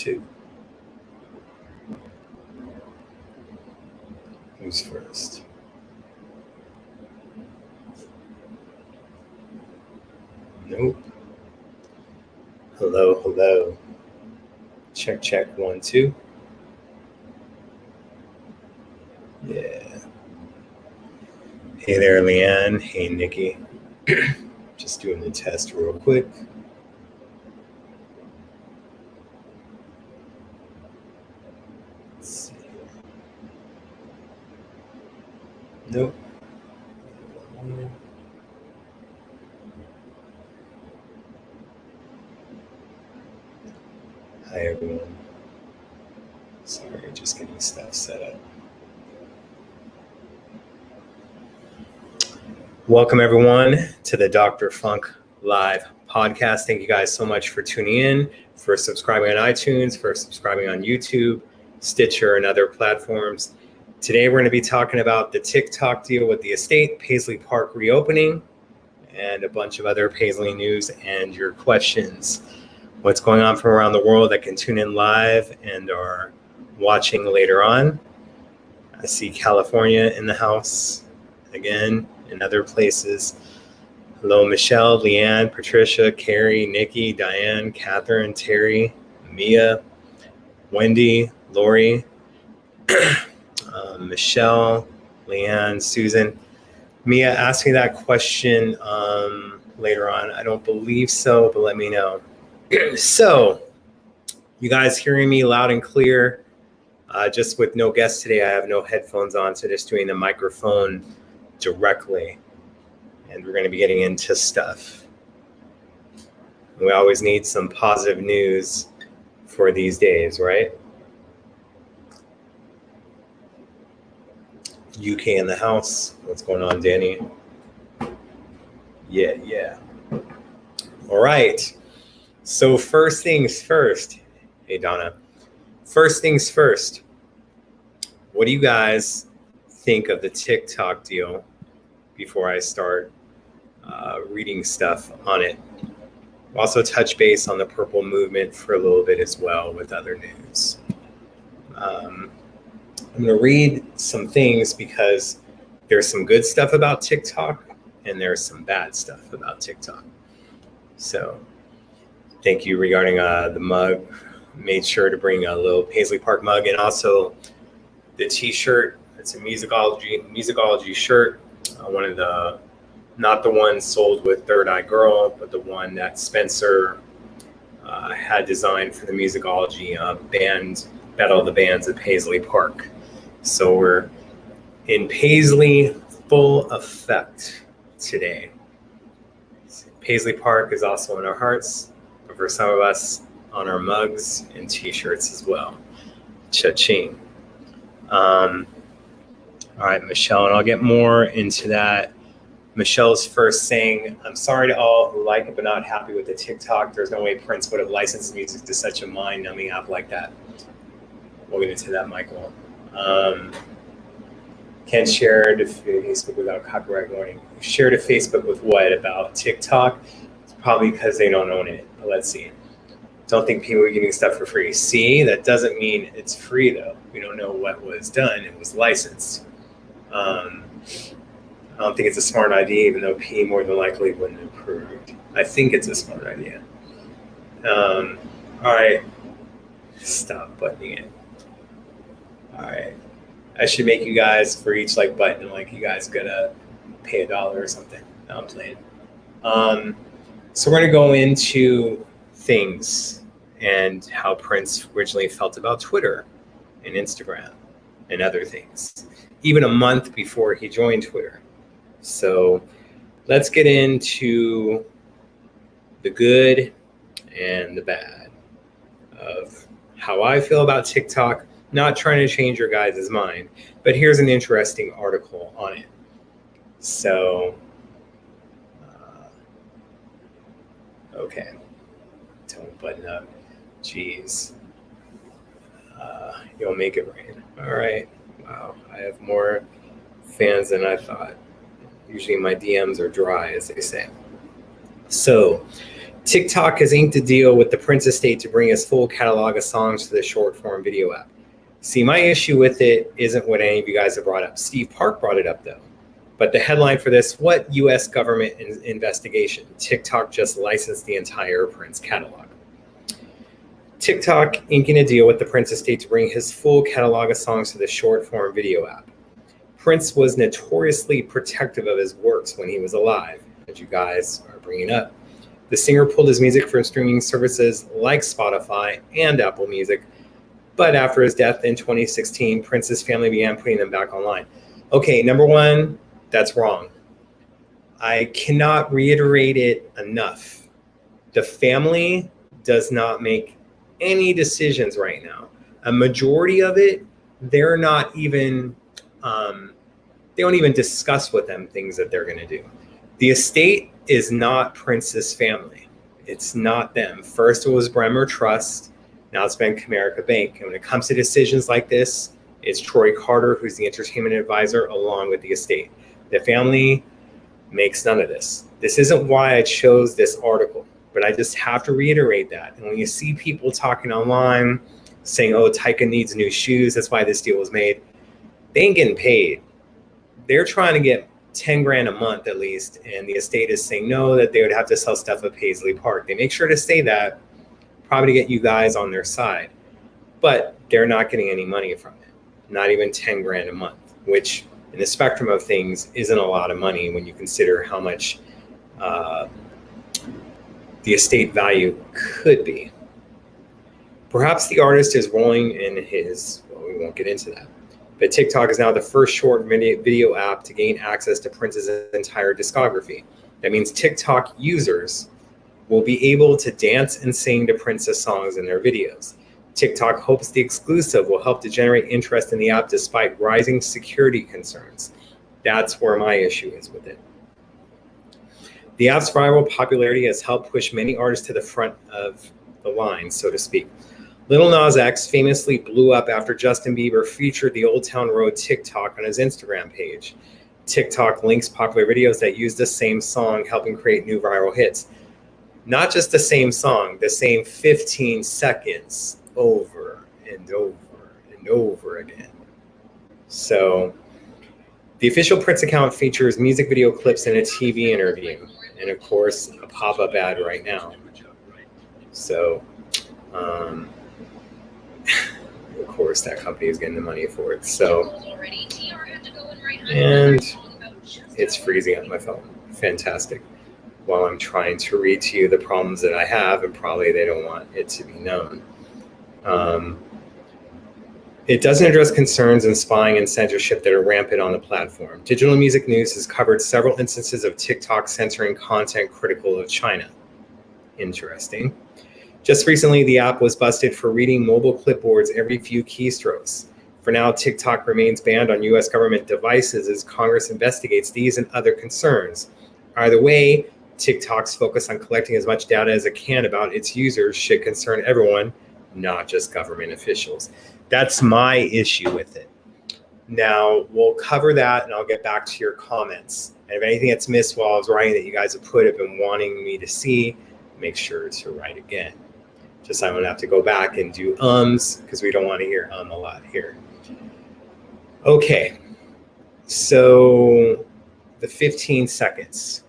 2. Who's first? Nope. Hello, hello. Check, check, 1, 2. Yeah. Hey there, Leanne. Hey, Nikki. Just doing the test real quick. Let's see. Nope. Hi, everyone. Sorry, just getting stuff set up. Welcome, everyone, to the Dr. Funk Live podcast. Thank you guys so much for tuning in, for subscribing on iTunes, for subscribing on YouTube, Stitcher, and other platforms. Today, we're going to be talking about the TikTok deal with the estate, Paisley Park reopening, and a bunch of other Paisley news and your questions. What's going on from around the world that can tune in live and are watching later on. I see California in the house again, and other places. Hello, Michelle, Leanne, Patricia, Carrie, Nikki, Diane, Catherine, Terry, Mia, Wendy, Lori, Michelle, Leanne, Susan. Mia, ask me that question later on. I don't believe so, but let me know. So, you guys hearing me loud and clear? Just with no guests today, I have no headphones on, so just doing the microphone directly. And we're going to be getting into stuff. We always need some positive news for these days, right? UK in the house. What's going on, Danny? Yeah. All right. So first things first. Hey, Donna. First things first. What do you guys think of the TikTok deal before I start reading stuff on it? Also touch base on the purple movement for a little bit as well with other news. I'm going to read some things because there's some good stuff about TikTok and there's some bad stuff about TikTok. So thank you regarding the mug. Made sure to bring a little Paisley Park mug and also the t-shirt. It's a musicology shirt. One of the, not the one sold with Third Eye Girl, but the one that Spencer had designed for the musicology band, Battle of the Bands at Paisley Park. So we're in Paisley full effect today. Paisley Park is also in our hearts, but for some of us, on our mugs and t-shirts as well. Cha-ching. All right, Michelle, and I'll get more into that. Michelle's first saying, I'm sorry to all who like it but not happy with the TikTok. There's no way Prince would have licensed music to such a mind-numbing app like that. We'll get into that, Michael. Can't share to Facebook without copyright warning. Share to Facebook with what about TikTok? It's probably because they don't own it. But let's see. Don't think people are getting stuff for free. See, that doesn't mean it's free though. We don't know what was done. It was licensed. I don't think it's a smart idea, even though P more than likely wouldn't have approved. I think it's a smart idea. All right. Stop buttoning it. All right. I should make you guys for each like button, like you guys gotta pay $1 or something. No, I'm playing. So we're gonna go into things and how Prince originally felt about Twitter and Instagram and other things, even a month before he joined Twitter. So let's get into the good and the bad of how I feel about TikTok. Not trying to change your guys' mind, but here's an interesting article on it. So, okay, don't button up. Jeez, you'll make it rain. All right. Wow, I have more fans than I thought. Usually my DMs are dry, as they say. So, TikTok has inked a deal with the Prince estate to bring his full catalog of songs to the short form video app. See, my issue with it isn't what any of you guys have brought up. Steve Park brought it up, though. But the headline for this, what U.S. government investigation? TikTok just licensed the entire Prince catalog. TikTok inking a deal with the Prince estate to bring his full catalog of songs to the short form video app. Prince was notoriously protective of his works when he was alive, as you guys are bringing up. The singer pulled his music from streaming services like Spotify and Apple Music, but after his death in 2016, Prince's family began putting them back online. Okay, number one, that's wrong. I cannot reiterate it enough. The family does not make any decisions right now. A majority of it, they're not even, they don't even discuss with them things that they're gonna do. The estate is not Prince's family. It's not them. First it was Bremer Trust, now it's been Comerica Bank. And when it comes to decisions like this, it's Troy Carter, who's the entertainment advisor, along with the estate. The family makes none of this. This isn't why I chose this article, but I just have to reiterate that. And when you see people talking online saying, oh, Taika needs new shoes, that's why this deal was made, they ain't getting paid. They're trying to get 10 grand a month at least, and the estate is saying no, that they would have to sell stuff at Paisley Park. They make sure to say that, probably to get you guys on their side, but they're not getting any money from it, not even 10 grand a month, which in the spectrum of things isn't a lot of money when you consider how much the estate value could be. Perhaps the artist is rolling in his, well, we won't get into that. But TikTok is now the first short video app to gain access to Prince's entire discography. That means TikTok users will be able to dance and sing to Prince's songs in their videos. TikTok hopes the exclusive will help to generate interest in the app despite rising security concerns. That's where my issue is with it. The app's viral popularity has helped push many artists to the front of the line, so to speak. Lil Nas X famously blew up after Justin Bieber featured the Old Town Road TikTok on his Instagram page. TikTok links popular videos that use the same song, helping create new viral hits. Not just the same song, the same 15 seconds over and over and over again. So the official Prince account features music video clips and a TV interview, and of course, a pop-up ad right now. So, of course, that company is getting the money for it. So, and it's freezing up my phone. Fantastic. While I'm trying to read to you the problems that I have, and probably they don't want it to be known. It doesn't address concerns in spying and censorship that are rampant on the platform. Digital Music News has covered several instances of TikTok censoring content critical of China. Interesting. Just recently, the app was busted for reading mobile clipboards every few keystrokes. For now, TikTok remains banned on U.S. government devices as Congress investigates these and other concerns. Either way, TikTok's focus on collecting as much data as it can about its users should concern everyone, not just government officials. That's my issue with it. Now, we'll cover that, and I'll get back to your comments. And if anything that's missed while I was writing that you guys have put up and wanting me to see, make sure to write again. Just I'm gonna have to go back and do because we don't want to hear a lot here. Okay, so the 15 seconds.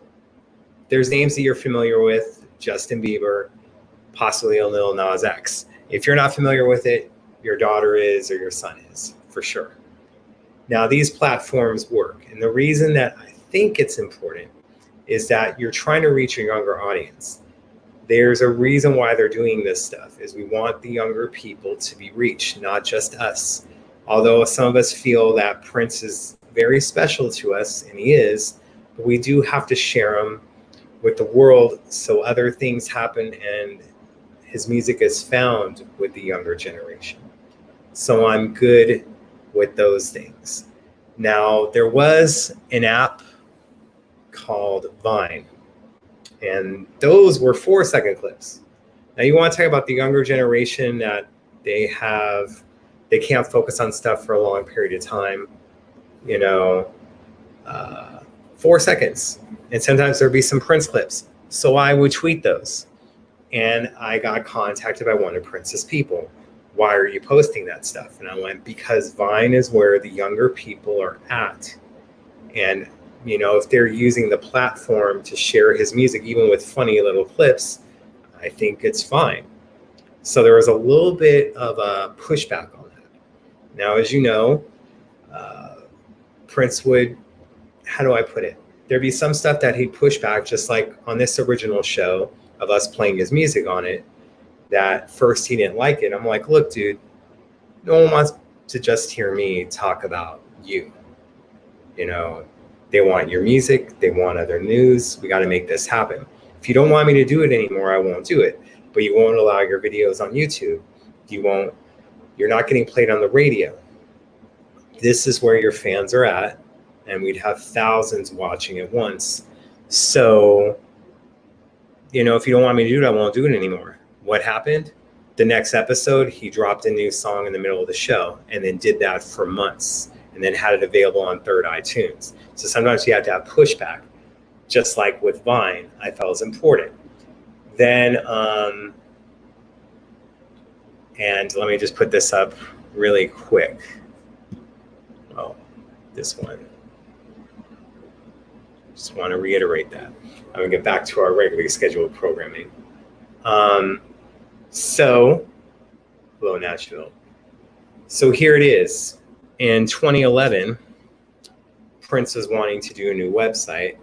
There's names that you're familiar with: Justin Bieber, possibly Lil Nas X. If you're not familiar with it, your daughter is or your son is, for sure. Now, these platforms work, and the reason that I think it's important is that you're trying to reach a younger audience. There's a reason why they're doing this stuff, is we want the younger people to be reached, not just us. Although some of us feel that Prince is very special to us, and he is, but we do have to share him with the world so other things happen and his music is found with the younger generation. So I'm good with those things. Now, there was an app called Vine, and those were 4-second clips. Now, you want to talk about the younger generation that they can't focus on stuff for a long period of time, 4 seconds. And sometimes there'll be some Prince clips. So I would tweet those. And I got contacted by one of Prince's people. Why are you posting that stuff? And I went, because Vine is where the younger people are at. And, you know, if they're using the platform to share his music, even with funny little clips, I think it's fine. So there was a little bit of a pushback on that. Now, as you know, Prince would, how do I put it? There'd be some stuff that he'd push back, just like on this original show of us playing his music on it, that first he didn't like it. I'm like, look, dude, no one wants to just hear me talk about you. You know, they want your music, they want other news. We got to make this happen. If you don't want me to do it anymore, I won't do it. But you won't allow your videos on YouTube. You're not getting played on the radio. This is where your fans are at, and we'd have thousands watching at once. So, you know, if you don't want me to do it, I won't do it anymore. What happened? The next episode, he dropped a new song in the middle of the show and then did that for months and then had it available on third iTunes. So sometimes you have to have pushback. Just like with Vine, I felt it was important. Then, and let me just put this up really quick. Oh, this one. Just want to reiterate that. I'm going to get back to our regularly scheduled programming. So, hello, Nashville. So here it is. In 2011, Prince was wanting to do a new website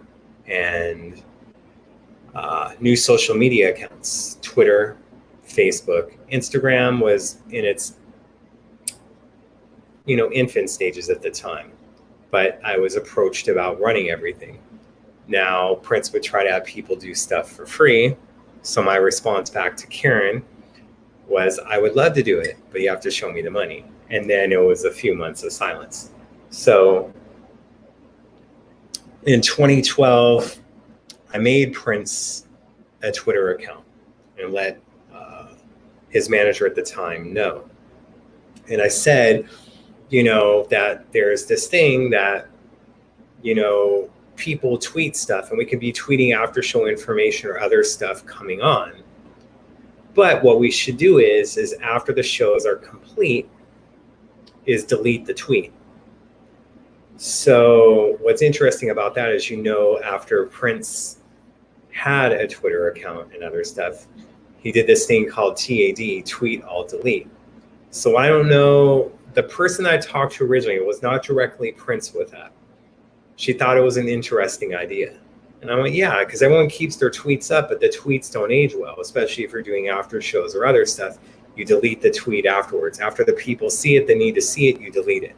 and new social media accounts. Twitter, Facebook, Instagram was in its, you know, infant stages at the time. But I was approached about running everything. Now, Prince would try to have people do stuff for free. So my response back to Karen was, I would love to do it, but you have to show me the money. And then it was a few months of silence. So in 2012, I made Prince a Twitter account and let his manager at the time know. And I said, you know, that there's this thing that, you know, people tweet stuff and we can be tweeting after show information or other stuff coming on. But what we should do is after the shows are complete, is delete the tweet. So what's interesting about that is, you know, after Prince had a Twitter account and other stuff, he did this thing called TAD, tweet all delete. So I don't know, the person I talked to originally was not directly Prince with that. She thought it was an interesting idea. And I went, yeah, because everyone keeps their tweets up, but the tweets don't age well, especially if you're doing after shows or other stuff. You delete the tweet afterwards. After the people see it, they need to see it, you delete it.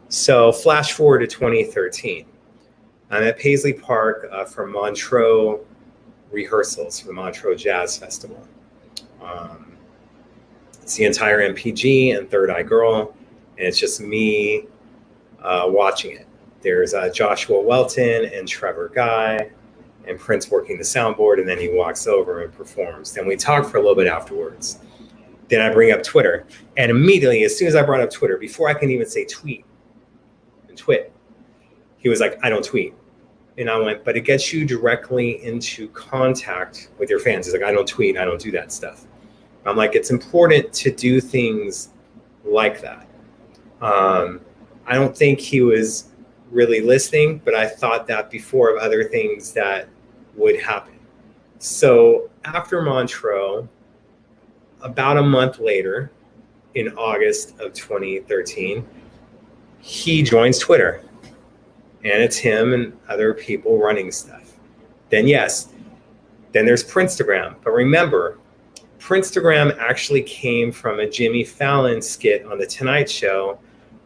So flash forward to 2013. I'm at Paisley Park for Montreux rehearsals for the Montreux Jazz Festival. It's the entire MPG and Third Eye Girl, and it's just me watching it. There's Joshua Welton and Trevor Guy and Prince working the soundboard, and then he walks over and performs. Then we talk for a little bit afterwards. Then I bring up Twitter, and immediately, as soon as I brought up Twitter, before I can even say tweet and twit, he was like, I don't tweet. And I went, but it gets you directly into contact with your fans. He's like, I don't tweet, I don't do that stuff. I'm like, it's important to do things like that. I don't think he was really listening, but I thought that before of other things that would happen. So after Montreux, about a month later, in August of 2013, he joins Twitter. And it's him and other people running stuff. Then yes, then there's Princetagram. But remember, Princetagram actually came from a Jimmy Fallon skit on The Tonight Show,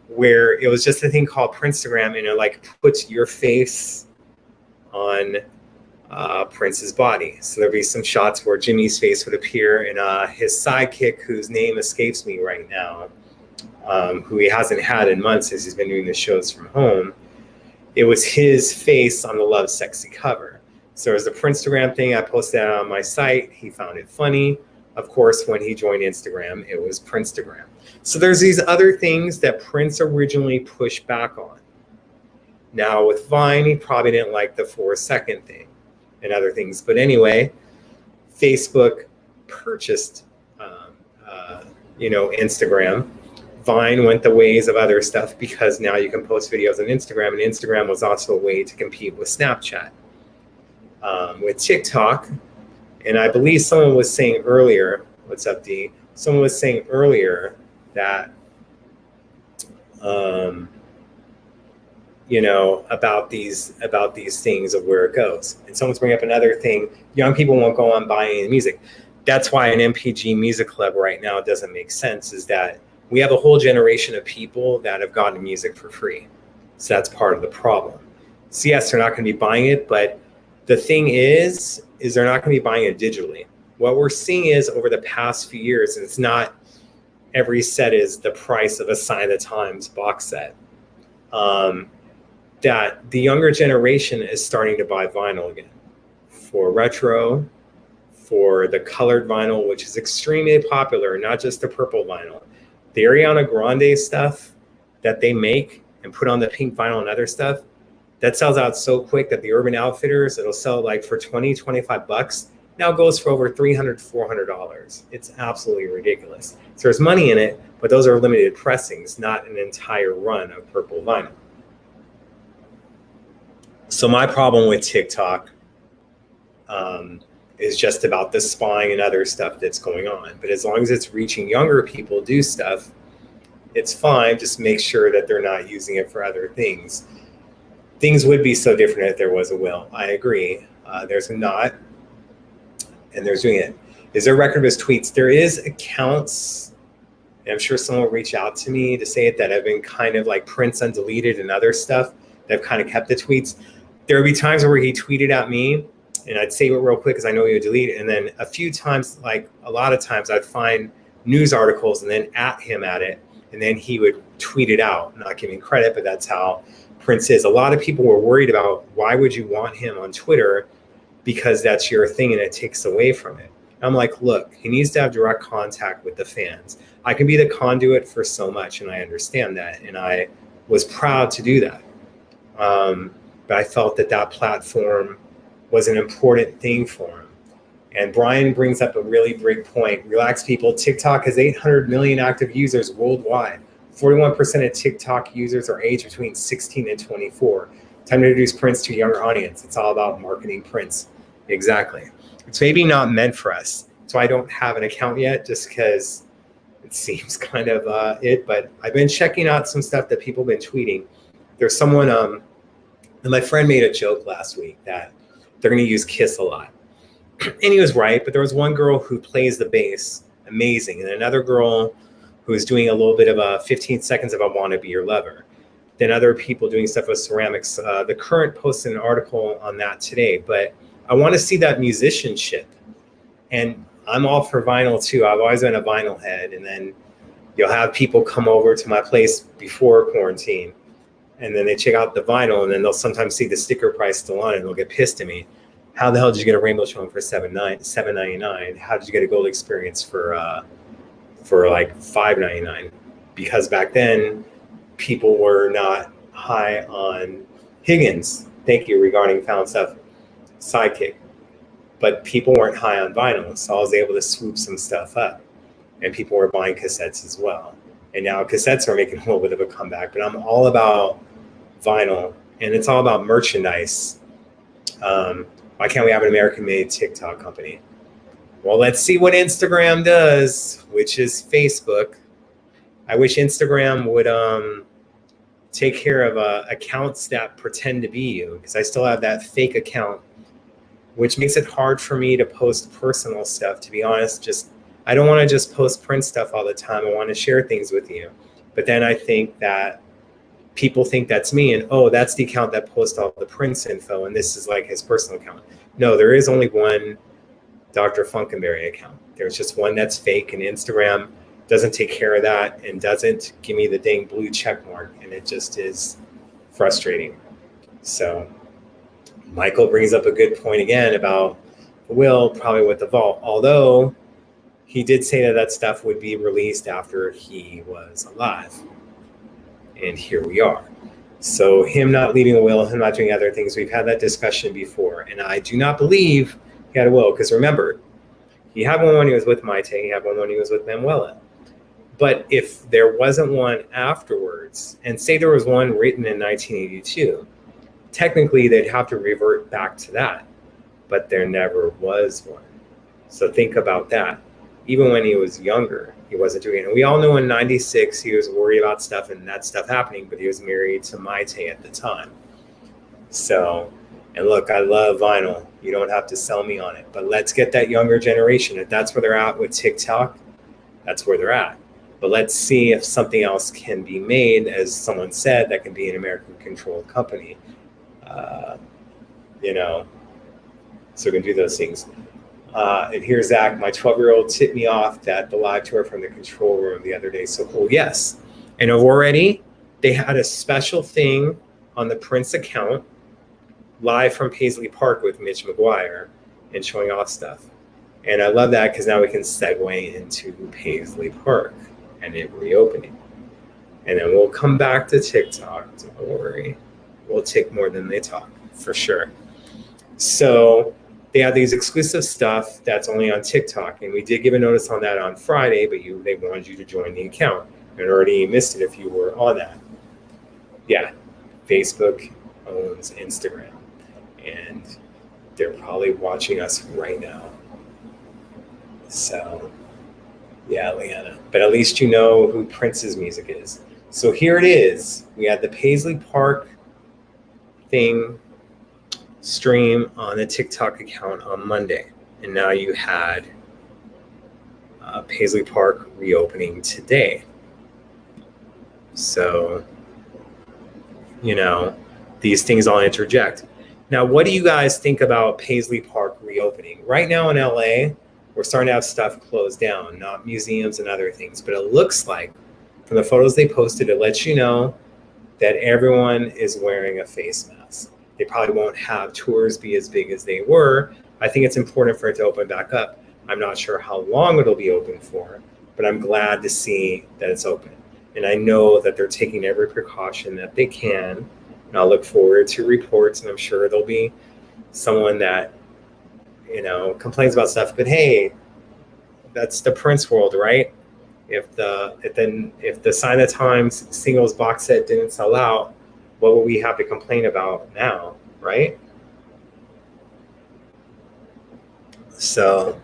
where it was just a thing called Princetagram, and it like puts your face on Prince's body. So there'd be some shots where Jimmy's face would appear, and his sidekick, whose name escapes me right now, who he hasn't had in months as he's been doing the shows from home, it was his face on the Love Sexy cover. So it was the Princetagram thing. I posted that on my site. He found it funny. Of course, when he joined Instagram, it was Princetagram. So there's these other things that Prince originally pushed back on. Now with Vine, he probably didn't like the 4-second thing and other things. But anyway, Facebook purchased, Instagram. Vine went the ways of other stuff because now you can post videos on Instagram, and Instagram was also a way to compete with Snapchat. With TikTok, and I believe someone was saying earlier, what's up, D? Someone was saying earlier that, about these things of where it goes. And someone's bringing up another thing: young people won't go on buying any music. That's why an MPG music club right now doesn't make sense. Is that we have a whole generation of people that have gotten music for free, so that's part of the problem. So yes, they're not going to be buying it, but the thing is they're not going to be buying it digitally. What we're seeing is over the past few years, and it's not every set is the price of a Sign of the Times box set, that the younger generation is starting to buy vinyl again for retro, for the colored vinyl, which is extremely popular, not just the purple vinyl. The Ariana Grande stuff that they make and put on the pink vinyl and other stuff, that sells out so quick that the Urban Outfitters, it'll sell like for 20, 25 bucks. Now it goes for over $300, $400. It's absolutely ridiculous. So there's money in it, but those are limited pressings, not an entire run of purple vinyl. So my problem with TikTok is just about the spying and other stuff that's going on. But as long as it's reaching younger people do stuff, it's fine. Just make sure that they're not using it for other things. Things would be so different if there was a will. I agree. There's not, and there's doing it. Is there a record of his tweets? There is accounts, and I'm sure someone will reach out to me to say it, that have been kind of like Prince undeleted and other stuff that have kind of kept the tweets. There would be times where he tweeted at me, and I'd save it real quick because I know he would delete it. And then a few times, like a lot of times, I'd find news articles and then at him at it, and then he would tweet it out. Not giving credit, but that's how Prince is. A lot of people were worried about why would you want him on Twitter, because that's your thing and it takes away from it. I'm like, look, he needs to have direct contact with the fans. I can be the conduit for so much, and I understand that, and I was proud to do that. But I felt that platform was an important thing for him. And Brian brings up a really great point. Relax, people. TikTok has 800 million active users worldwide. 41% of TikTok users are aged between 16 and 24. Time to introduce Prince to a younger audience. It's all about marketing Prince. Exactly. It's maybe not meant for us. So I don't have an account yet, just because it seems kind of it. But I've been checking out some stuff that people have been tweeting. There's someone, and my friend made a joke last week that they're going to use Kiss a lot. And he was right, but there was one girl who plays the bass amazing, and another girl who is doing a little bit of a 15 seconds of I Want to Be Your Lover. Then other people doing stuff with ceramics. The Current posted an article on that today, but I want to see that musicianship. And I'm all for vinyl too. I've always been a vinyl head. And then you'll have people come over to my place before quarantine, and then they check out the vinyl, and then they'll sometimes see the sticker price still on it, and they'll get pissed at me. How the hell did you get a rainbow showing for $7.99? How did you get a gold experience for like $5.99? Because back then people were not high on Higgins. Thank you, regarding found stuff sidekick. But people weren't high on vinyl, so I was able to swoop some stuff up, and people were buying cassettes as well. And now cassettes are making a little bit of a comeback, but I'm all about vinyl, and it's all about merchandise. Why can't we have an American-made TikTok company? Well, let's see what Instagram does, which is Facebook. I wish Instagram would take care of accounts that pretend to be you, because I still have that fake account, which makes it hard for me to post personal stuff, to be honest. I don't want to just post Prince stuff all the time. I want to share things with you. But then I think that people think that's me, and oh, that's the account that posts all the Prince info, and this is like his personal account. No, there is only one Dr. Funkenberry account. There's just one that's fake, and Instagram doesn't take care of that and doesn't give me the dang blue check mark, and it just is frustrating. So Michael brings up a good point again about Will, probably with the vault, although he did say that stuff would be released after he was alive. And here we are. So him not leaving a will, him not doing other things, we've had that discussion before. And I do not believe he had a will, because remember, He had one when he was with Maite. He had one when he was with Manuela. But if there wasn't one afterwards, and say there was one written in 1982, technically they'd have to revert back to that. But there never was one. So think about that. Even when he was younger, he wasn't doing it. And we all know in 96, he was worried about stuff and that stuff happening, but he was married to Maite at the time. So, and look, I love vinyl. You don't have to sell me on it, but let's get that younger generation. If that's where they're at with TikTok, that's where they're at. But let's see if something else can be made, as someone said, that can be an American-controlled company. So we can do those things. And here's Zach, my 12-year-old tipped me off that the live tour from the control room the other day. So cool. Yes. And they had a special thing on the Prince account, live from Paisley Park with Mitch McGuire and showing off stuff. And I love that because now we can segue into Paisley Park and it reopening. And then we'll come back to TikTok. Don't worry. We'll take more than they talk, for sure. So they have these exclusive stuff that's only on TikTok. And we did give a notice on that on Friday, but they wanted you to join the account. And already missed it if you were on that. Yeah, Facebook owns Instagram. And they're probably watching us right now. So, yeah, Leanna. But at least you know who Prince's music is. So here it is. We had the Paisley Park thing stream on the TikTok account on Monday. And now you had Paisley Park reopening today. So, these things all interject. Now, what do you guys think about Paisley Park reopening? Right now in LA, we're starting to have stuff closed down, not museums and other things. But it looks like, from the photos they posted, it lets you know that everyone is wearing a face mask. They probably won't have tours be as big as they were. I think it's important for it to open back up. I'm not sure how long it'll be open for, but I'm glad to see that it's open. And I know that they're taking every precaution that they can. And I'll look forward to reports, and I'm sure there'll be someone that, complains about stuff. But hey, that's the Prince world, right? If the Sign of Times singles box set didn't sell out, what will we have to complain about now, right? So,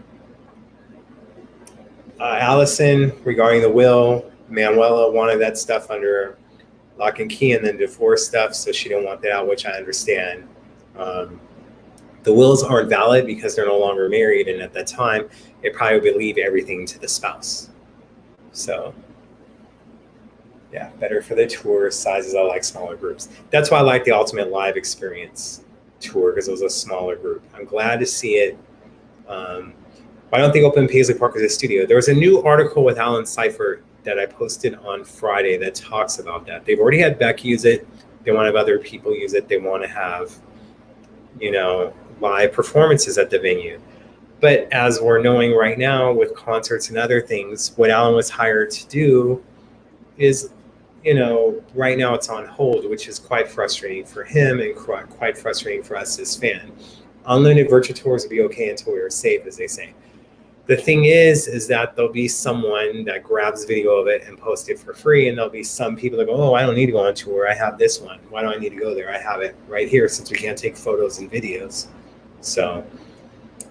Allison, regarding the will, Manuela wanted that stuff under lock and key and then divorce stuff, so she didn't want that out, which I understand. The wills aren't valid because they're no longer married, and at that time, it probably would leave everything to the spouse. So, yeah, better for the tour sizes. I like smaller groups. That's why I like the Ultimate Live Experience tour, because it was a smaller group. I'm glad to see it. Why don't they open Paisley Park as a studio? There was a new article with Alan Seifert that I posted on Friday that talks about that. They've already had Beck use it. They want to have other people use it. They want to have, live performances at the venue. But as we're knowing right now with concerts and other things, what Alan was hired to do is, right now it's on hold, which is quite frustrating for him and quite frustrating for us as fans. Unlimited virtual tours will be okay until we are safe, as they say. The thing is that there'll be someone that grabs video of it and posts it for free, and there'll be some people that go, oh, I don't need to go on tour. I have this one. Why do I need to go there? I have it right here, since we can't take photos and videos. So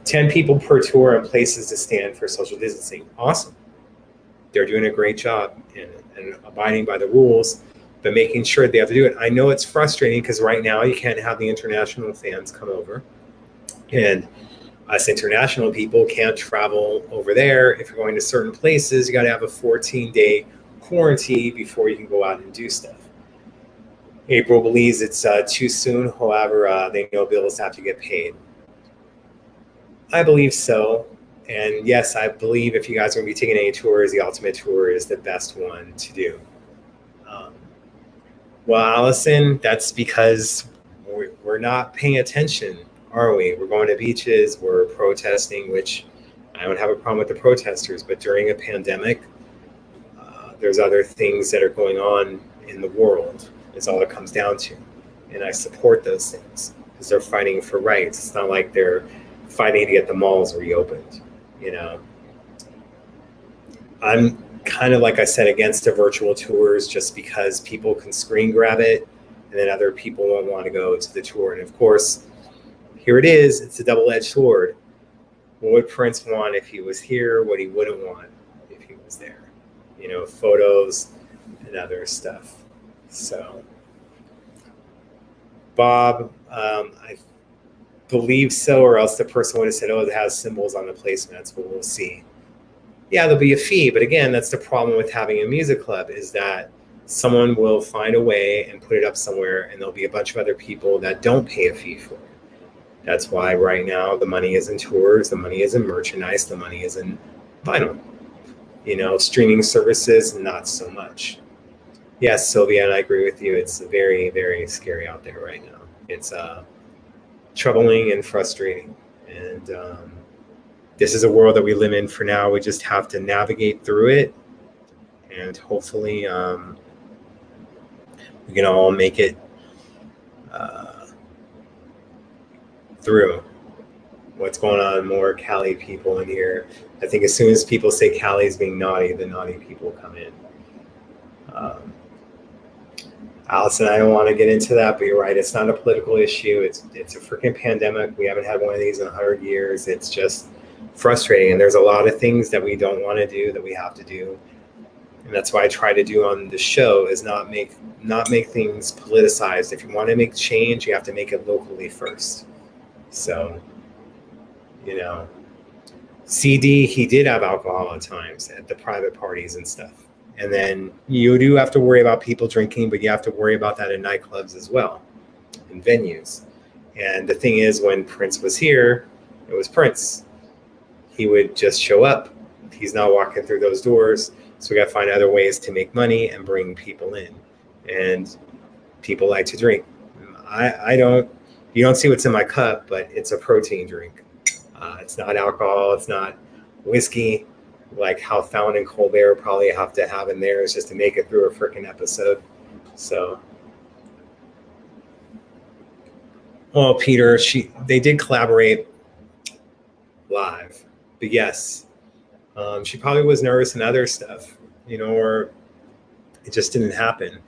10 people per tour and places to stand for social distancing. Awesome. They're doing a great job and abiding by the rules, but making sure they have to do it. I know it's frustrating because right now you can't have the international fans come over, and us international people can't travel over there. If you're going to certain places, you got to have a 14-day quarantine before you can go out and do stuff. April believes it's too soon. However, they know bills have to get paid. I believe so. And yes, I believe if you guys are going to be taking any tours, the Ultimate Tour is the best one to do. Well, Allison, that's because we're not paying attention, are we? We're going to beaches, we're protesting, which I don't have a problem with the protesters, but during a pandemic, there's other things that are going on in the world. It's all it comes down to. And I support those things because they're fighting for rights. It's not like they're fighting to get the malls reopened. You know, I'm kind of, like I said, against the virtual tours just because people can screen grab it and then other people won't want to go to the tour. And of course, here it is, it's a double-edged sword. What would Prince want if he was here? What he wouldn't want if he was there? You know, photos and other stuff. So, Bob, I believe so, or else the person would have said, oh, it has symbols on the placements, but we'll see. Yeah, there'll be a fee, but again, that's the problem with having a music club, is that someone will find a way and put it up somewhere, and there'll be a bunch of other people that don't pay a fee for it. That's why right now the money is in tours, the money is in merchandise, the money is in vinyl. You know, streaming services, not so much. Yes, Sylvia, and I agree with you. It's very, very scary out there right now. It's troubling and frustrating. And this is a world that we live in for now. We just have to navigate through it. And hopefully we can all make it through. What's going on? More Cali people in here. I think as soon as people say Cali's being naughty, the naughty people come in. Allison, I don't want to get into that, but you're right. It's not a political issue. It's a freaking pandemic. We haven't had one of these in 100 years. It's just frustrating. And there's a lot of things that we don't want to do that we have to do. And that's why I try to do on the show is not make things politicized. If you want to make change, you have to make it locally first. So, you know, CD, he did have alcohol at times at the private parties and stuff. And then you do have to worry about people drinking, but you have to worry about that in nightclubs as well, in venues. And the thing is, when Prince was here, it was Prince. He would just show up. He's not walking through those doors. So we got to find other ways to make money and bring people in. And people like to drink. You don't see what's in my cup, but it's a protein drink. It's not alcohol. It's not whiskey. Like how Fallon and Colbert probably have to have in theirs just to make it through a freaking episode. So, well, Peter, they did collaborate live, but yes, she probably was nervous and other stuff, you know, or it just didn't happen.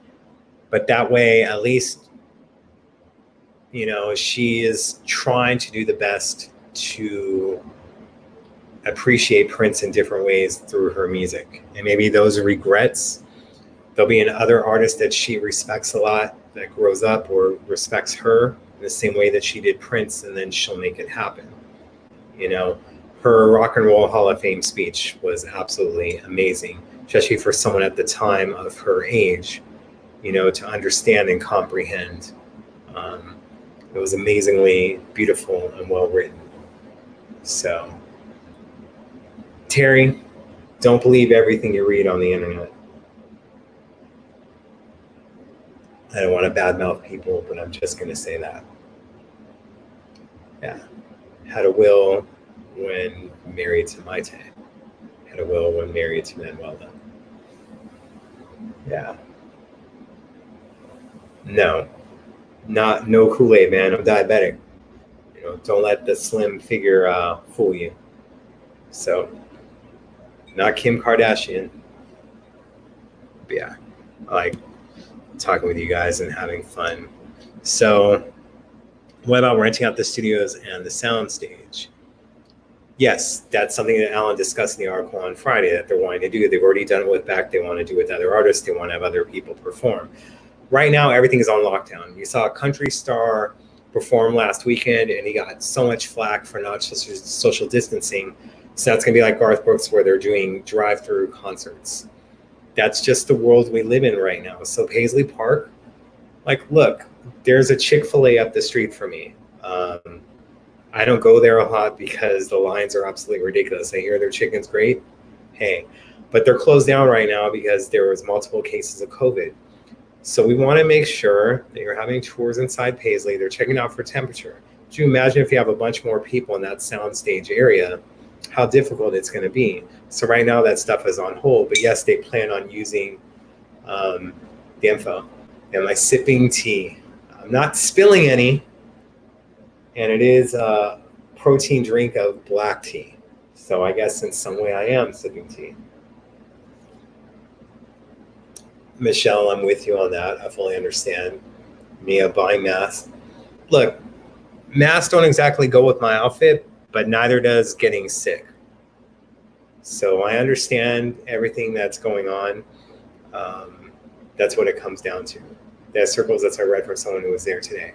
But that way, at least, you know, she is trying to do the best to appreciate Prince in different ways through her music. And maybe those regrets, there'll be another artist that she respects a lot that grows up or respects her in the same way that she did Prince, and then she'll make it happen. You know, her Rock and Roll Hall of Fame speech was absolutely amazing, especially for someone at the time of her age, you know, to understand and comprehend. It was amazingly beautiful and well written. So, Terry, don't believe everything you read on the internet. I don't want to badmouth people, but I'm just going to say that. Yeah. Had a will when married to Maite. Had a will when married to Manuela. Yeah. No Kool-Aid, man. I'm diabetic. You know, don't let the slim figure fool you. So, not Kim Kardashian. But yeah, I like talking with you guys and having fun. So, what about renting out the studios and the sound stage? Yes, that's something that Alan discussed in the article on Friday that they're wanting to do. They've already done it with Beck. They want to do it with other artists. They want to have other people perform. Right now, everything is on lockdown. You saw a country star perform last weekend, and he got so much flack for not just social distancing. So that's going to be like Garth Brooks, where they're doing drive-through concerts. That's just the world we live in right now. So Paisley Park, like, look, there's a Chick-fil-A up the street from me. I don't go there a lot because the lines are absolutely ridiculous. I hear their chicken's great. Hey, but they're closed down right now because there was multiple cases of COVID. So we want to make sure that you're having tours inside Paisley. They're checking out for temperature. Could you imagine if you have a bunch more people in that soundstage area, how difficult it's going to be? So right now that stuff is on hold. But yes, they plan on using the info. Am I sipping tea? I'm not spilling any. And it is a protein drink of black tea. So I guess in some way I am sipping tea. Michelle, I'm with you on that. I fully understand. Mia buying masks. Look, masks don't exactly go with my outfit, but neither does getting sick. So I understand everything that's going on. That's what it comes down to. The circles, that's I read from someone who was there today.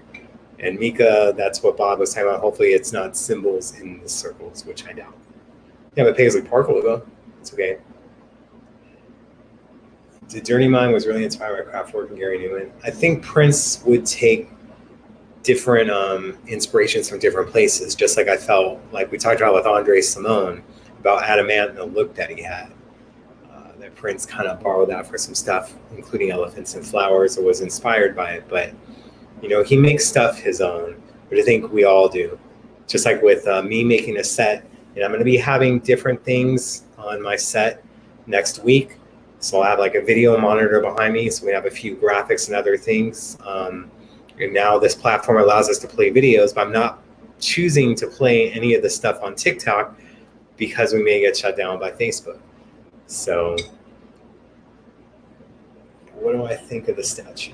And Mika, that's what Bob was talking about. Hopefully it's not symbols in the circles, which I doubt. Yeah, but Paisley Park will go. It's okay. The Dirty Mind was really inspired by Kraftwerk and Gary Newman. I think Prince would take different inspirations from different places, just like I felt like we talked about with Andre Simone about Adamant and the look that he had. That Prince kind of borrowed that for some stuff, including Elephants and Flowers, or was inspired by it. But, you know, he makes stuff his own, but I think we all do. Just like with me making a set, and I'm going to be having different things on my set next week. So I'll have like a video monitor behind me, so we have a few graphics and other things. And now this platform allows us to play videos, but I'm not choosing to play any of the stuff on TikTok because we may get shut down by Facebook. So what do I think of the statue?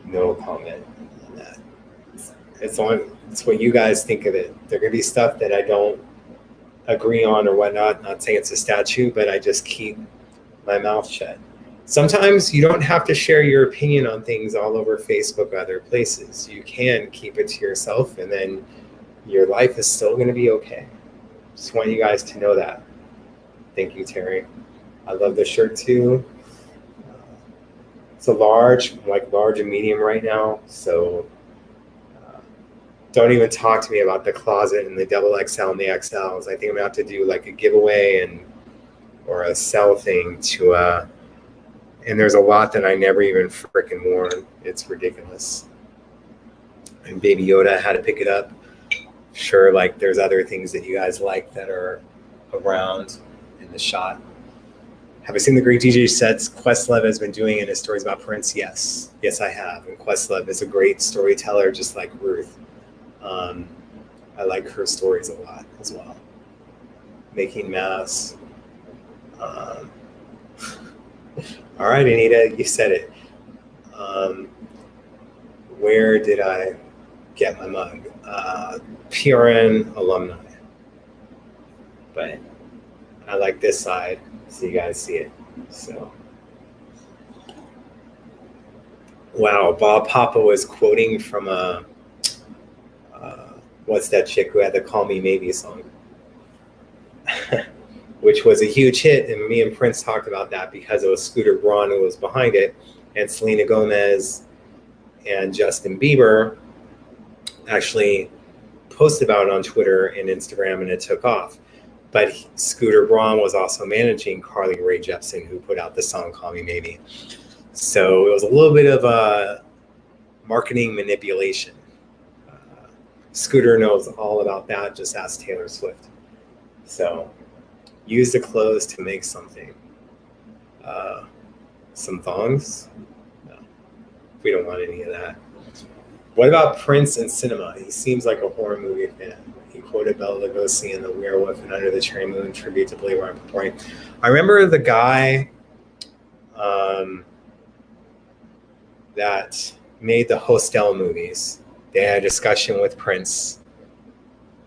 No comment on that. It's what you guys think of it. There could be stuff that I don't agree on or whatnot. Not saying it's a statue, but I just keep my mouth shut. Sometimes you don't have to share your opinion on things all over Facebook or other places. You can keep it to yourself, and then your life is still going to be okay. Just want you guys to know that. Thank you, Terry. I love the shirt too. It's a large, like large and medium right now. So don't even talk to me about the closet and the double XL and the XLs. I think I'm gonna have to do like a giveaway or a sell thing to and there's a lot that I never even freaking worn. It's ridiculous. And Baby Yoda, I had to pick it up. Sure, like there's other things that you guys like that are around in the shot. Have I seen the great DJ sets Questlove has been doing in his stories about Prince? Yes, I have. And Questlove is a great storyteller, just like Ruth. I like her stories a lot as well. Making masks. All right, Anita, you said it. Where did I get my mug? PRN alumni. But I like this side, so you guys see it. So, wow, Bob Papa was quoting from what's that chick who had the Call Me Maybe song, which was a huge hit, and me and Prince talked about that because it was Scooter Braun who was behind it, and Selena Gomez and Justin Bieber actually posted about it on Twitter and Instagram, and it took off. But Scooter Braun was also managing Carly Rae Jepsen, who put out the song Call Me Maybe. So it was a little bit of a marketing manipulation. Scooter knows all about that, just ask Taylor Swift. So use the clothes to make something. Some thongs? No, we don't want any of that. What about Prince and cinema? He seems like a horror movie fan. He quoted Bela Lugosi in The Werewolf and Under the Cherry Moon, tribute to Billy Ryan performing. I remember the guy that made the Hostel movies. They had a discussion with Prince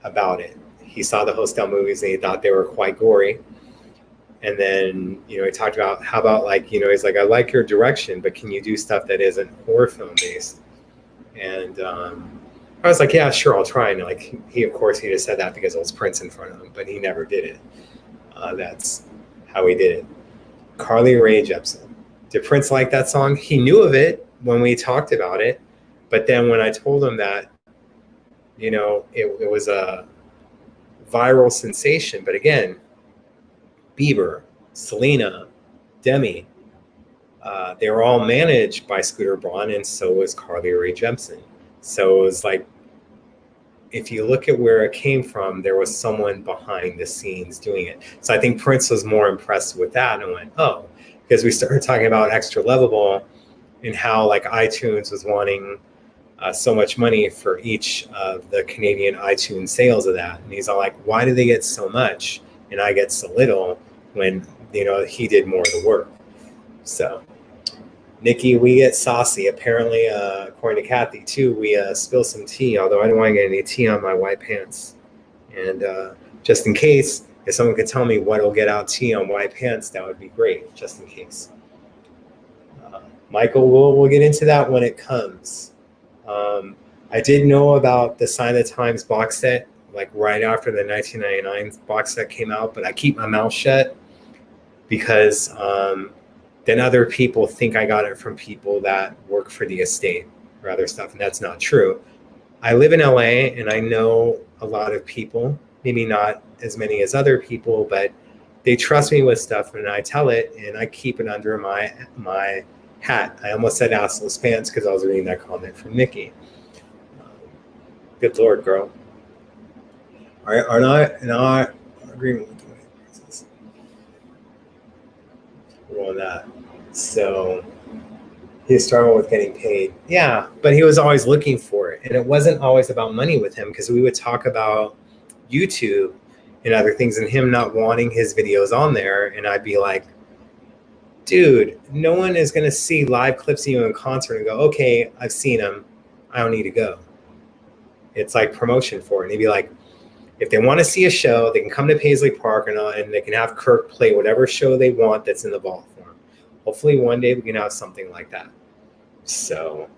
about it. He saw the Hostel movies and he thought they were quite gory. And then, he talked about, how about he's like, I like your direction, but can you do stuff that isn't horror film based? And I was like, yeah, sure, I'll try. And he just said that because it was Prince in front of him, but he never did it. That's how he did it. Carly Rae Jepsen. Did Prince like that song? He knew of it when we talked about it. But then when I told him that, it was a viral sensation. But again, Bieber, Selena, Demi, they were all managed by Scooter Braun, and so was Carly Rae Jepsen. So it was like, if you look at where it came from, there was someone behind the scenes doing it. So I think Prince was more impressed with that and went, oh, because we started talking about Extra Lovable and how iTunes was wanting so much money for each of the Canadian iTunes sales of that. And he's all like, why do they get so much and I get so little when, he did more of the work? So, Nikki, we get saucy. Apparently, according to Kathy, too, we spill some tea, although I don't want to get any tea on my white pants. And just in case, if someone could tell me what'll get out tea on white pants, that would be great, just in case. Michael, we'll get into that when it comes. I did know about the Sign of the Times box set, like right after the 1999 box set came out, but I keep my mouth shut because then other people think I got it from people that work for the estate or other stuff, and that's not true. I live in LA and I know a lot of people, maybe not as many as other people, but they trust me with stuff and I tell it and I keep it under my hat. I almost said assless pants because I was reading that comment from Nikki. Good Lord, girl. Are not in our agreement with the way prices. We're on that. So he started with getting paid. Yeah, but he was always looking for it. And it wasn't always about money with him because we would talk about YouTube and other things and him not wanting his videos on there. And I'd be like, dude, no one is going to see live clips of you in concert and go, okay, I've seen them. I don't need to go. It's like promotion for it. And he'd be like, if they want to see a show, they can come to Paisley Park and they can have Kirk play whatever show they want that's in the vault form. Hopefully one day we can have something like that. So,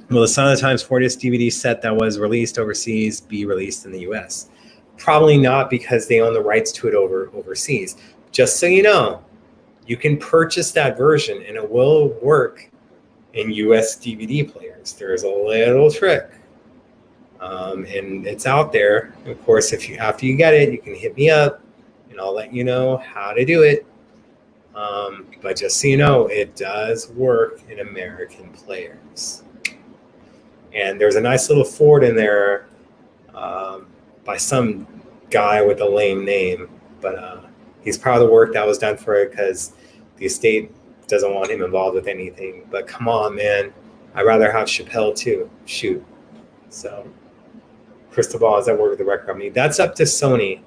will the Sign of the Times 4-disc DVD set that was released overseas be released in the US? Probably not, because they own the rights to it overseas. Just so you know, you can purchase that version and it will work in US DVD players. There's a little trick. And it's out there. Of course, after you get it, you can hit me up and I'll let you know how to do it. But just so you know, it does work in American players. And there's a nice little Ford in there by some guy with a lame name, but he's proud of the work that was done for it because the estate doesn't want him involved with anything. But come on, man, I'd rather have Chappelle too. Shoot. So, Cristobal, is that work with the record company? That's up to Sony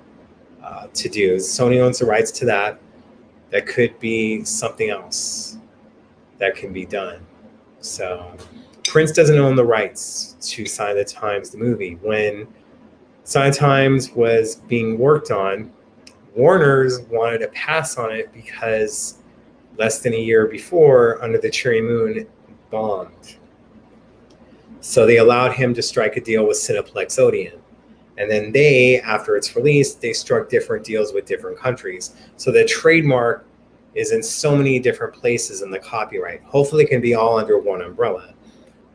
to do. Sony owns the rights to that. That could be something else that can be done. So, Prince doesn't own the rights to Sign of the Times, the movie. When Sign of the Times was being worked on, Warner's wanted to pass on it because less than a year before, Under the Cherry Moon bombed. So they allowed him to strike a deal with Cineplex Odeon. And then they, after it's released, they struck different deals with different countries. So the trademark is in so many different places in the copyright. Hopefully it can be all under one umbrella.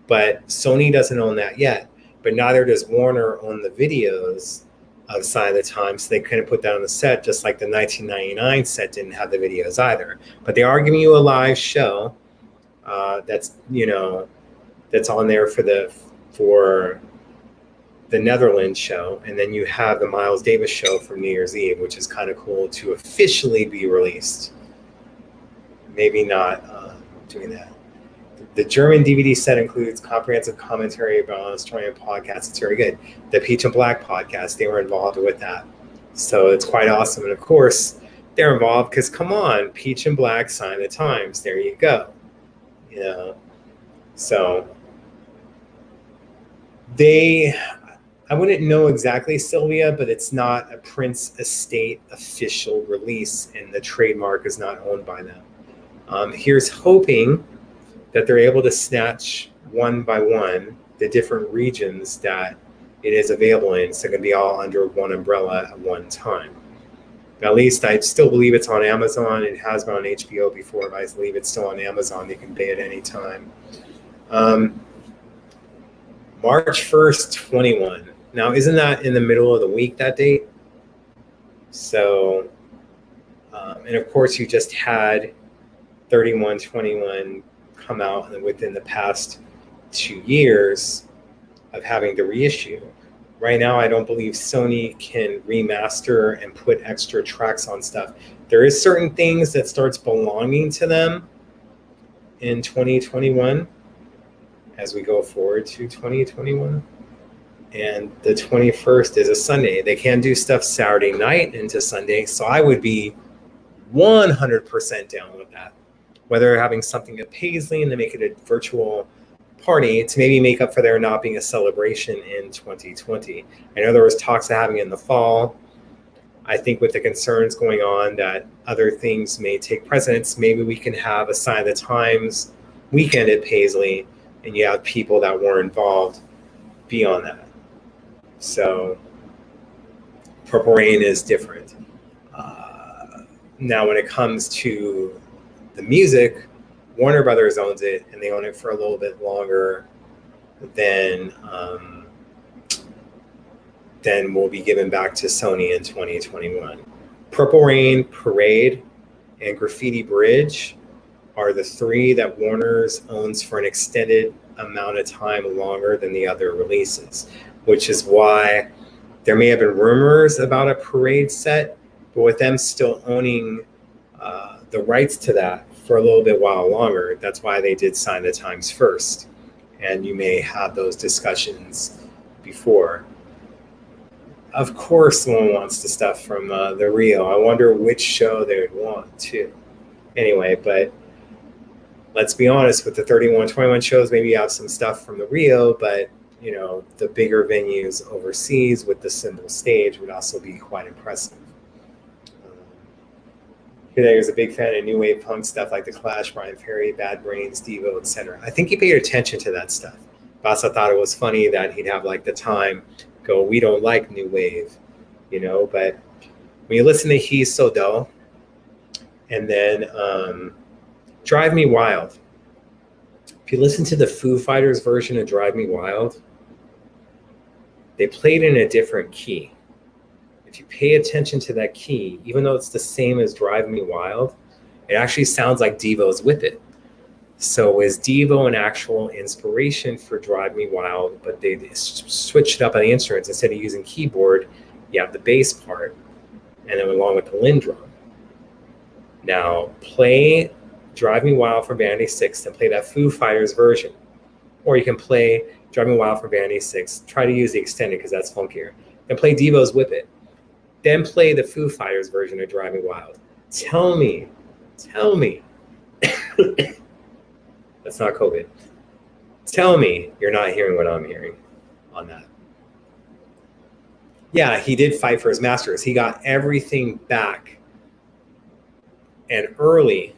But Sony doesn't own that yet. But neither does Warner own the videos of Sign of the Times. So they couldn't put that on the set, just like the 1999 set didn't have the videos either. But they are giving you a live show that's on there for the Netherlands show, and then you have the Miles Davis show from New Year's Eve, which is kind of cool to officially be released. Maybe not doing that. The German DVD set includes comprehensive commentary about Australian podcasts. It's very good. The Peach and Black podcast, they were involved with that. So it's quite awesome. And of course, they're involved because, come on, Peach and Black, Sign of the Times. There you go. So I wouldn't know exactly, Sylvia, but it's not a Prince Estate official release, and the trademark is not owned by them. Here's hoping that they're able to snatch one by one the different regions that it is available in, so it can be all under one umbrella at one time. At least I still believe it's on Amazon. It has been on HBO before, but I believe it's still on Amazon. You can pay it any time. March 1st, 21. Now, isn't that in the middle of the week, that date? So, and of course, you just had 3121 come out within the past 2 years of having to reissue. Right now, I don't believe Sony can remaster and put extra tracks on stuff. There is certain things that starts belonging to them in 2021. as we go forward to 2021. And the 21st is a Sunday. They can do stuff Saturday night into Sunday. So I would be 100% down with that. Whether they're having something at Paisley and they make it a virtual party to maybe make up for there not being a celebration in 2020. I know there was talks of having it in the fall. I think with the concerns going on that other things may take precedence, maybe we can have a Sign of the Times weekend at Paisley and you have people that were involved beyond that. So Purple Rain is different. Now when it comes to the music, Warner Brothers owns it, and they own it for a little bit longer than will be given back to Sony in 2021. Purple Rain, Parade, and Graffiti Bridge are the three that Warner's owns for an extended amount of time longer than the other releases, which is why there may have been rumors about a Parade set, but with them still owning the rights to that for a little bit while longer, that's why they did Sign the Times first. And you may have those discussions before. Of course, someone wants the stuff from the Rio. I wonder which show they would want too. Anyway, but let's be honest, with the 31-21 shows, maybe you have some stuff from the Rio, but you know, the bigger venues overseas with the Symbol stage would also be quite impressive. He was a big fan of new wave punk stuff like The Clash, Brian Ferry, Bad Brains, Devo, etc. I think he paid attention to that stuff. Bassa thought it was funny that he'd have like the time go, we don't like new wave, you know, but when you listen to He's So Dull and then Drive Me Wild, if you listen to the Foo Fighters version of Drive Me Wild, they played in a different key. If you pay attention to that key, even though it's the same as Drive Me Wild, it actually sounds like Devo's Whip It. So is Devo an actual inspiration for Drive Me Wild, but they switched it up on the instruments. Instead of using keyboard, you have the bass part, and then along with the Lindrum. Now play Drive Me Wild from Band 86 and play that Foo Fighters version. Or you can play Drive Me Wild from Band 86, try to use the extended because that's funkier. Then play Devo's Whip It. Then play the Foo Fighters version of Drive Me Wild. Tell me. That's not COVID. Tell me you're not hearing what I'm hearing on that. Yeah, he did fight for his masters. He got everything back and early,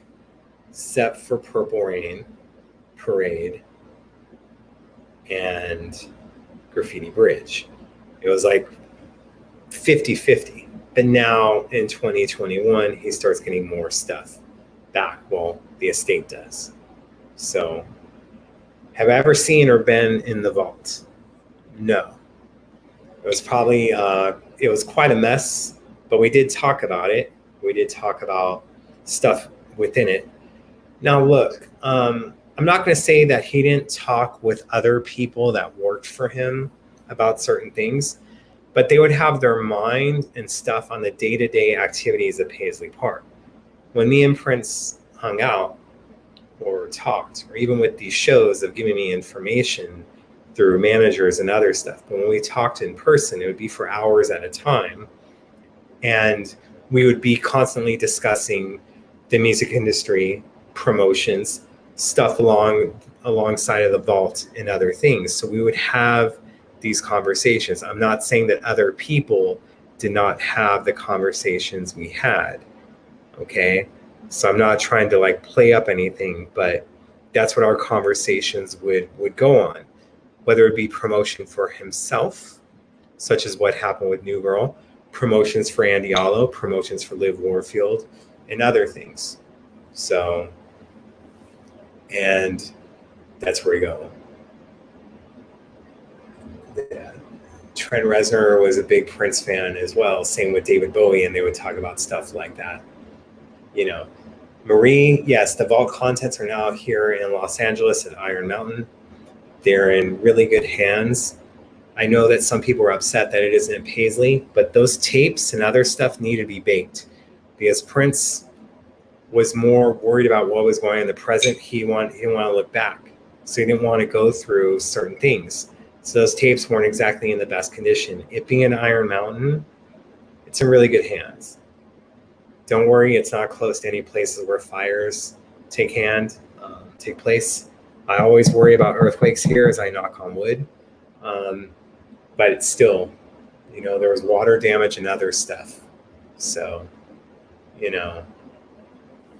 except for Purple Rain, Parade, and Graffiti Bridge. It was like 50-50. But now in 2021, he starts getting more stuff back. Well, the estate does. So have I ever seen or been in the vault? No. It was probably, it was quite a mess, but we did talk about it. We did talk about stuff within it. Now look, I'm not going to say that he didn't talk with other people that worked for him about certain things, but they would have their mind and stuff on the day-to-day activities at Paisley Park. When me and Prince hung out or talked, or even with these shows of giving me information through managers and other stuff, but when we talked in person, it would be for hours at a time. And we would be constantly discussing the music industry, promotions, stuff alongside of the vault and other things. So we would have these conversations. I'm not saying that other people did not have the conversations we had. Okay. So I'm not trying to like play up anything, but that's what our conversations would go on, whether it be promotion for himself, such as what happened with New Girl, promotions for Andy Allo, promotions for Liv Warfield, and other things. So, and that's where we go. Yeah. Trent Reznor was a big Prince fan as well. Same with David Bowie, and they would talk about stuff like that. You know, Marie, yes, the vault contents are now here in Los Angeles at Iron Mountain. They're in really good hands. I know that some people are upset that it isn't in Paisley, but those tapes and other stuff need to be baked because Prince was more worried about what was going on in the present. He didn't want to look back. So he didn't want to go through certain things. So those tapes weren't exactly in the best condition. It being an Iron Mountain, it's in really good hands. Don't worry, it's not close to any places where fires take place. I always worry about earthquakes here as I knock on wood. But it's still, there was water damage and other stuff. So,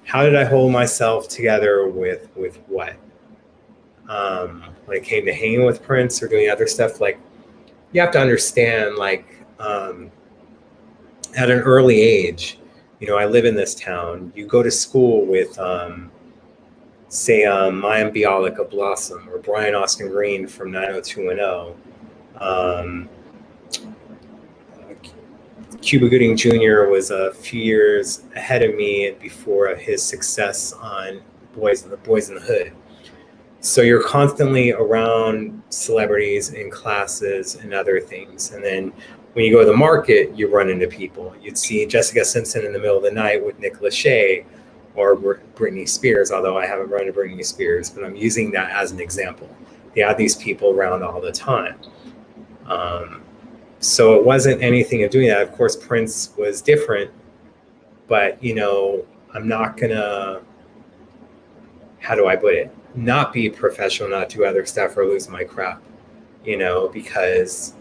how did I hold myself together with what? When it came to hanging with Prince or doing other stuff, like, you have to understand, like, at an early age, I live in this town. You go to school with, say, Mayim Bialik of Blossom or Brian Austin Green from 90210. Cuba Gooding Jr. was a few years ahead of me before his success on Boys in the Hood. So you're constantly around celebrities in classes and other things. And then when you go to the market, you run into people. You'd see Jessica Simpson in the middle of the night with Nick Lachey or Britney Spears, although I haven't run into Britney Spears, but I'm using that as an example. They have these people around all the time. So it wasn't anything of doing that. Of course, Prince was different, but, I'm not going to, how do I put it? Not be professional, not do other stuff or lose my crap, because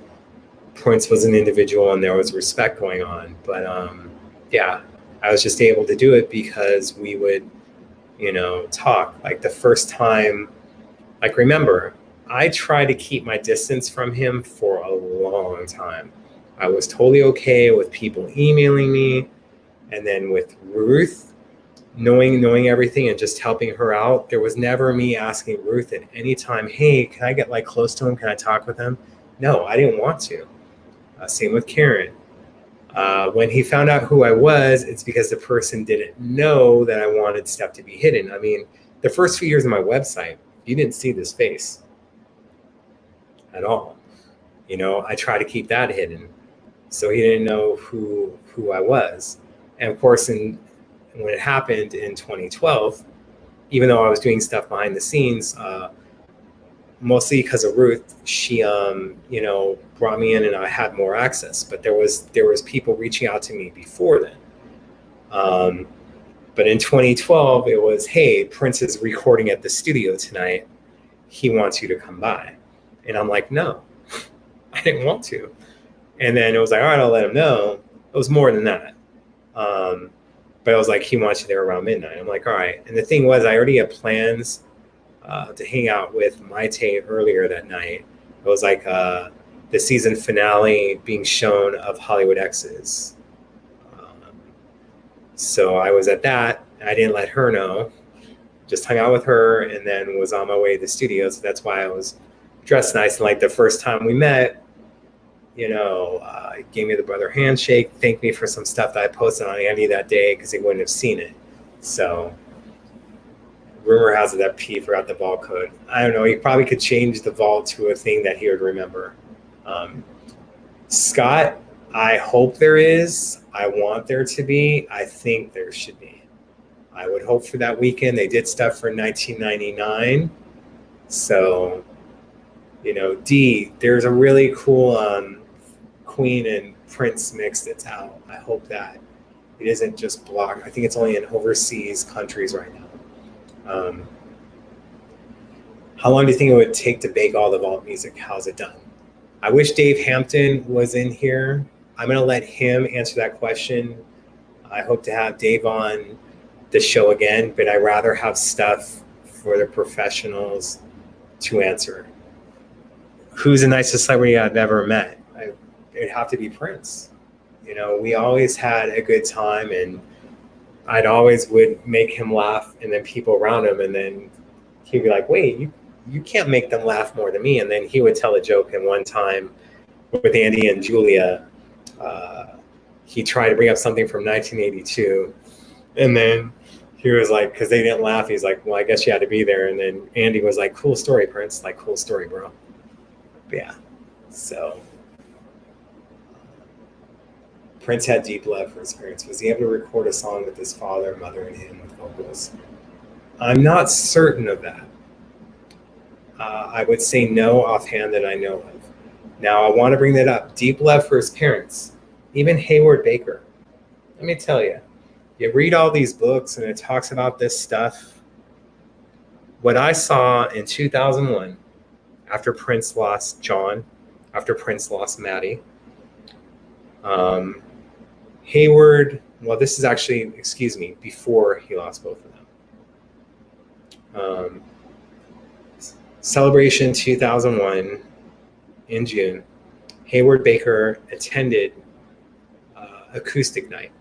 Prince was an individual and there was respect going on. But I was just able to do it because we would, talk. Like the first time, like, remember, I tried to keep my distance from him for a long time. I was totally okay with people emailing me, and then with Ruth, knowing everything and just helping her out. There was never me asking Ruth at any time, hey, can I get like close to him? Can I talk with him? No, I didn't want to. Same with Karen. When he found out who I was, it's because the person didn't know that I wanted stuff to be hidden. I mean, the first few years of my website, you didn't see this face at all. I try to keep that hidden. So he didn't know who I was. And of course, when it happened in 2012, even though I was doing stuff behind the scenes, mostly because of Ruth, she, brought me in and I had more access. But there was people reaching out to me before then. But in 2012, it was, hey, Prince is recording at the studio tonight. He wants you to come by. And I'm like, no, I didn't want to. And then it was like, all right, I'll let him know. It was more than that. But I was like, he wants you there around midnight. I'm like, all right. And the thing was, I already had plans to hang out with Maite earlier that night. It was like the season finale being shown of Hollywood X's. So I was at that. I didn't let her know. Just hung out with her and then was on my way to the studio. So that's why I was dressed nice. And like the first time we met, he gave me the brother handshake, thanked me for some stuff that I posted on Andy that day because he wouldn't have seen it. So rumor has it that P forgot the vault code. I don't know. He probably could change the vault to a thing that he would remember. Scott, I hope there is. I want there to be. I think there should be. I would hope for that weekend. They did stuff for 1999. So, D, there's a really cool Queen and Prince mix that's out. I hope that it isn't just blocked. I think it's only in overseas countries right now. How long do you think it would take to bake all the vault music? How's it done? I wish Dave Hampton was in here. I'm going to let him answer that question. I hope to have Dave on the show again, but I'd rather have stuff for the professionals to answer. Who's the nicest celebrity I've ever met? It'd have to be Prince. We always had a good time, and I'd always would make him laugh, and then people around him, and then he'd be like, wait, you can't make them laugh more than me. And then he would tell a joke, and one time with Andy and Julia, he tried to bring up something from 1982, and then he was like, because they didn't laugh, he's like, well, I guess you had to be there. And then Andy was like, cool story, Prince, like, cool story, bro. But yeah, so Prince had deep love for his parents. Was he able to record a song with his father, mother, and him with vocals? I'm not certain of that. I would say no offhand that I know of. Now, I want to bring that up. Deep love for his parents, even Hayward Baker. Let me tell you, you read all these books and it talks about this stuff. What I saw in 2001, after Prince lost John, after Prince lost Maddie, Hayward, well, this is actually, excuse me, before he lost both of them. Celebration 2001 in June, Hayward Baker attended acoustic night.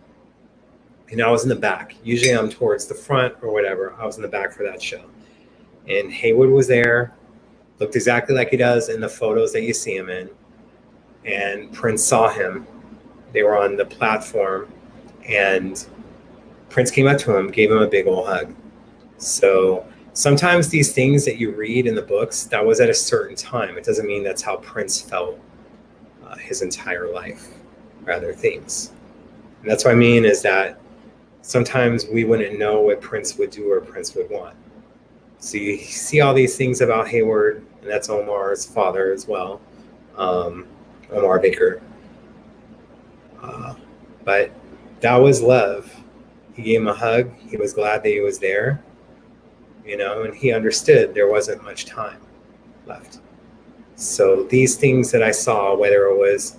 And I was in the back. Usually I'm towards the front or whatever. I was in the back for that show. And Hayward was there, looked exactly like he does in the photos that you see him in. And Prince saw him. They were on the platform. And Prince came up to him, gave him a big old hug. So sometimes these things that you read in the books, that was at a certain time. It doesn't mean that's how Prince felt his entire life, or other things. And that's what I mean is that sometimes we wouldn't know what Prince would do or Prince would want. So you see all these things about Hayward, and that's Omar's father as well, Omar Baker. But that was love. He gave him a hug. He was glad that he was there, and he understood there wasn't much time left. So these things that I saw, whether it was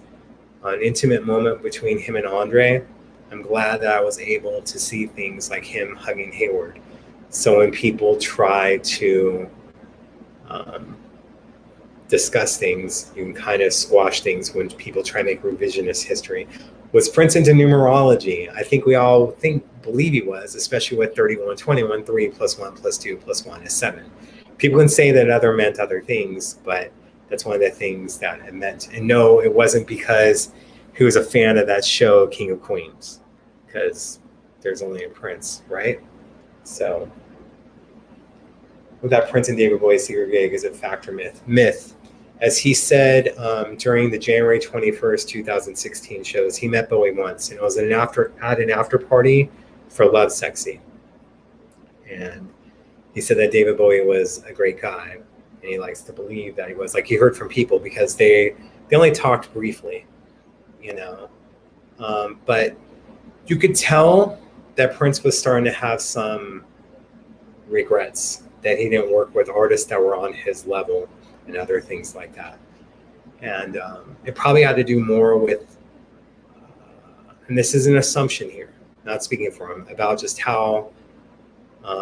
an intimate moment between him and Andre, I'm glad that I was able to see things like him hugging Hayward. So when people try to discuss things, you can kind of squash things when people try to make revisionist history. Was Prince into numerology? I think we all believe he was, especially with 3121, 3 plus 1 plus 2 plus 1 is 7. People can say that other meant other things, but that's one of the things that it meant. And no, it wasn't because he was a fan of that show, King of Queens, because there's only a Prince, right? So with that Prince and David Bowie secret gig, is it fact or myth? Myth. As he said during the January 21st, 2016 shows, he met Bowie once, and it was at an after party for Love Sexy. And he said that David Bowie was a great guy, and he likes to believe that he was. Like, he heard from people because they only talked briefly, but you could tell that Prince was starting to have some regrets that he didn't work with artists that were on his level and other things like that. And it probably had to do more with, and this is an assumption here, not speaking for him, about just how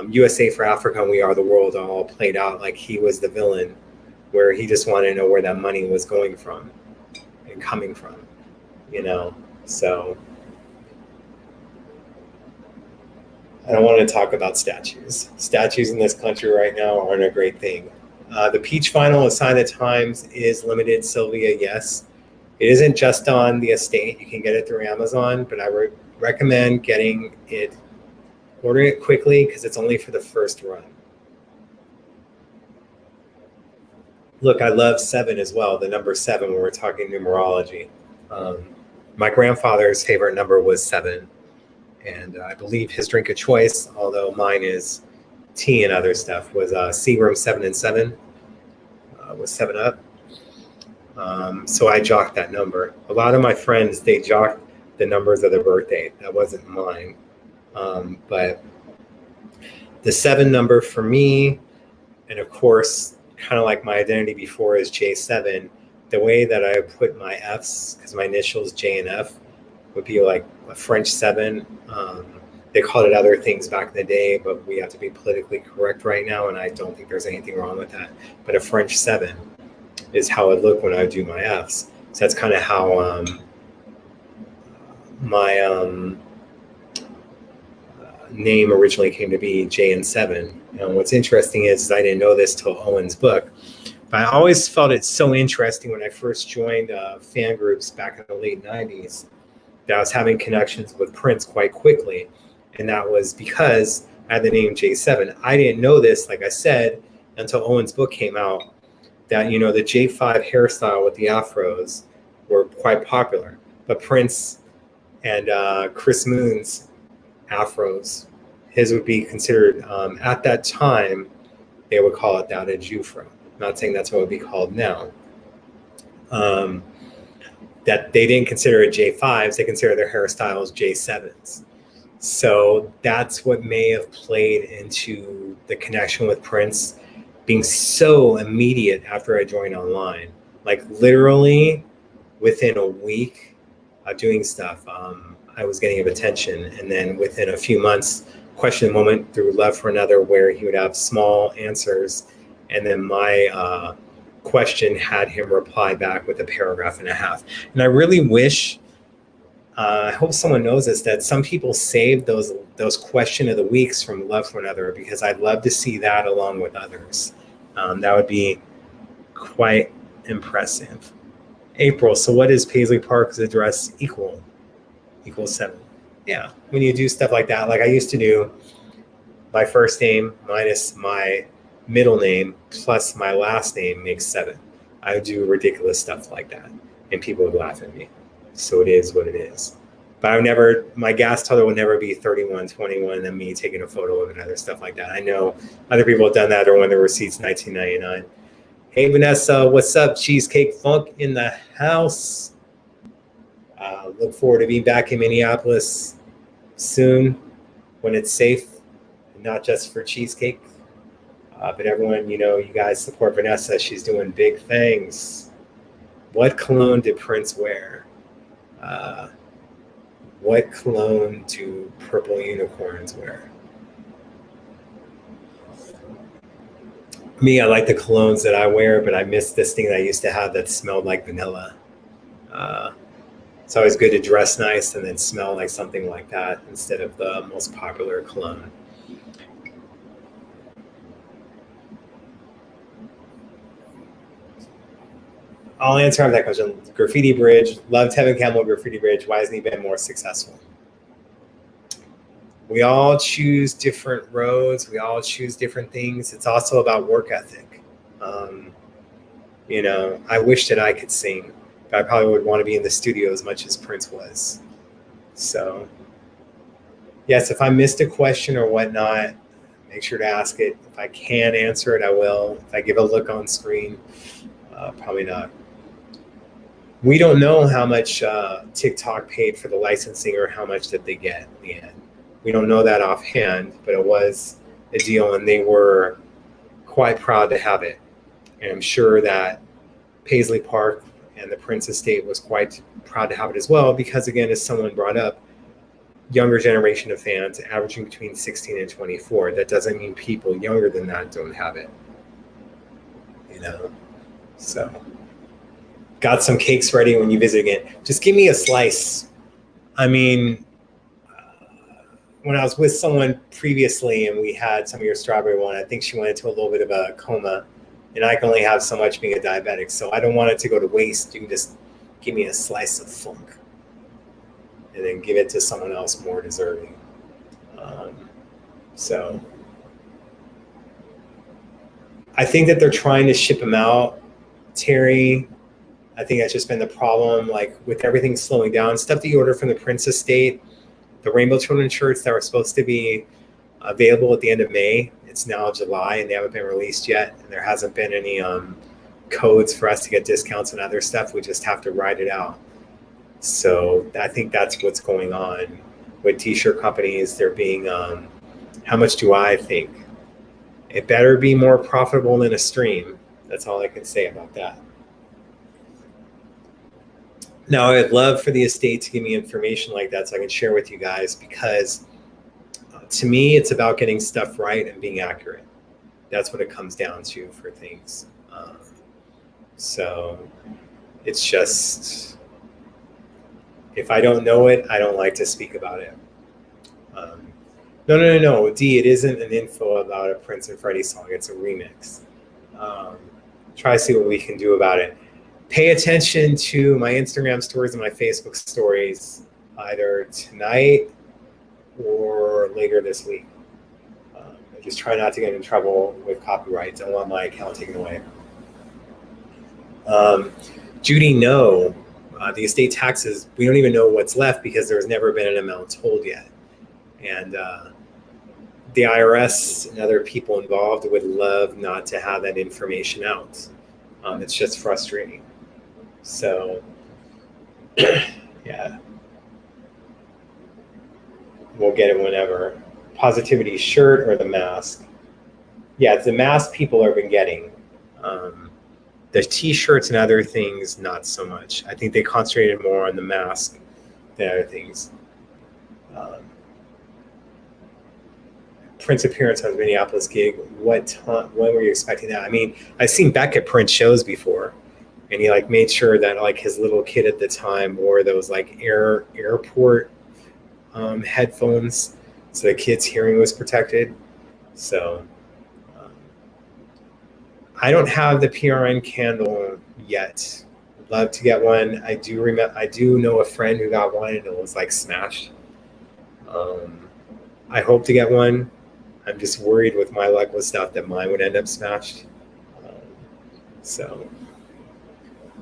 USA for Africa and We Are the World all played out. Like he was the villain, where he just wanted to know where that money was going from and coming from, So I don't want to talk about statues. Statues in this country right now aren't a great thing. The Peach Vinyl, A Sign of the Times, is limited, Sylvia, yes. It isn't just on the estate. You can get it through Amazon, but I would recommend ordering it quickly because it's only for the first run. Look, I love 7 as well, the number 7 when we're talking numerology. My grandfather's favorite number was 7. And I believe his drink of choice, although mine is tea and other stuff, was Seagram 7 and 7, was 7 Up. So I jocked that number. A lot of my friends, they jocked the numbers of their birthday. That wasn't mine. But the 7 number for me, and of course, kind of like my identity before is J7, the way that I put my Fs, because my initials J and F, would be like a French 7. They called it other things back in the day, but we have to be politically correct right now, and I don't think there's anything wrong with that. But a French 7 is how it looked when I do my Fs. So that's kind of how my name originally came to be, J and 7. And what's interesting is I didn't know this till Owen's book, but I always felt it so interesting when I first joined fan groups back in the late 90s, that I was having connections with Prince quite quickly. And that was because I had the name J7. I didn't know this, like I said, until Owen's book came out, that, the J5 hairstyle with the afros were quite popular. But Prince and Chris Moon's afros, his would be considered, at that time, they would call it that, a Jufro. not saying that's what it would be called now, that they didn't consider it J5s, they consider their hairstyles J7s. So that's what may have played into the connection with Prince being so immediate after I joined online. Like literally within a week of doing stuff, I was getting attention. And then within a few months, Question the Moment through Love for Another, where he would have small answers. And then my question had him reply back with a paragraph and a half. And I really wish, I hope someone knows this, that some people save those question of the weeks from Love for Another, because I'd love to see that along with others. That would be quite impressive. April, so what is Paisley Park's address equal? Equals 7. Yeah, when you do stuff like that, like I used to do my first name minus my middle name plus my last name makes 7. I would do ridiculous stuff like that, and people would laugh at me. So it is what it is. But I would never, my gas total would never be 3121 and then me taking a photo of it and other stuff like that. I know other people have done that, or when the receipt's $19.99. Hey Vanessa, what's up? Cheesecake Funk in the house. Look forward to being back in Minneapolis soon when it's safe, and not just for cheesecake. But everyone, you know, you guys support Vanessa. She's doing big things. What cologne did Prince wear? What cologne do purple unicorns wear? Me, I like the colognes that I wear, but I miss this thing that I used to have that smelled like vanilla. It's always good to dress nice and then smell like something like that instead of the most popular cologne. I'll answer that question. Graffiti Bridge, loved Tevin Campbell, Graffiti Bridge. Why hasn't he been more successful? We all choose different roads. We all choose different things. It's also about work ethic. You know, I wish that I could sing, but I probably would want to be in the studio as much as Prince was. So, yes, if I missed a question or whatnot, make sure to ask it. If I can answer it, I will. If I give a look on screen, probably not. We don't know how much TikTok paid for the licensing or how much that they get in the end. We don't know that offhand, but it was a deal, and they were quite proud to have it. And I'm sure that Paisley Park and the Prince estate was quite proud to have it as well, because again, as someone brought up, younger generation of fans averaging between 16 and 24. That doesn't mean people younger than that don't have it, you know? So got some cakes ready when you visit again. Just give me a slice. I mean, when I was with someone previously and we had some of your strawberry one, I think she went into a little bit of a coma, and I can only have so much being a diabetic. So I don't want it to go to waste. You can just give me a slice of funk and then give it to someone else more deserving. So I think that they're trying to ship them out, Terry. I think that's just been the problem, like with everything slowing down. Stuff that you order from the Prince estate, the Rainbow Children shirts that were supposed to be available at the end of May, it's now July and they haven't been released yet. And there hasn't been any codes for us to get discounts and other stuff. We just have to ride it out. So I think that's what's going on with t-shirt companies. They're being, how much do I think? It better be more profitable than a stream. That's all I can say about that. Now, I'd love for the estate to give me information like that so I can share with you guys, because to me, it's about getting stuff right and being accurate. That's what it comes down to for things. So it's just, if I don't know it, I don't like to speak about it. No, D, it isn't an info about a Prince and Freddie song. It's a remix. Try to see what we can do about it. Pay attention to my Instagram stories and my Facebook stories either tonight or later this week. I just try not to get in trouble with copyrights. I don't want my account taken away. Judy, no. The estate taxes, we don't even know what's left because there's never been an amount told yet. And the IRS and other people involved would love not to have that information out. It's just frustrating. So, yeah, we'll get it whenever. Positivity shirt or the mask? Yeah, it's the mask people have been getting. The t-shirts and other things, not so much. I think they concentrated more on the mask than other things. Prince appearance on the Minneapolis gig. When were you expecting that? I mean, I've seen Beck at Prince shows before, and he like made sure that like his little kid at the time wore those like airport headphones, so the kid's hearing was protected. So I don't have the PRN candle yet. Love to get one. I do know a friend who got one and it was like smashed. I hope to get one. I'm just worried with my luck with stuff that mine would end up smashed. So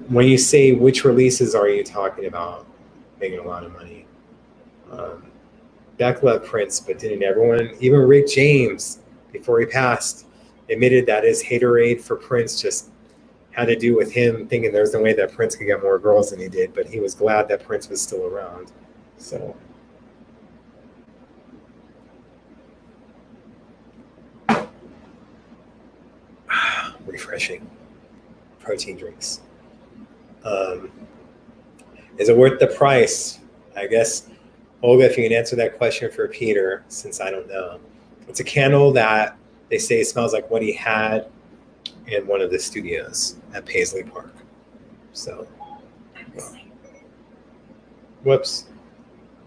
when you say which releases are you talking about making a lot of money? Beck loved Prince, but didn't everyone? Even Rick James, before he passed, admitted that his haterade for Prince just had to do with him thinking there's no way that Prince could get more girls than he did, but he was glad that Prince was still around. So refreshing protein drinks. Is it worth the price? I guess, Olga, if you can answer that question for Peter, since I don't know. It's a candle that they say smells like what he had in one of the studios at Paisley Park. So, whoops.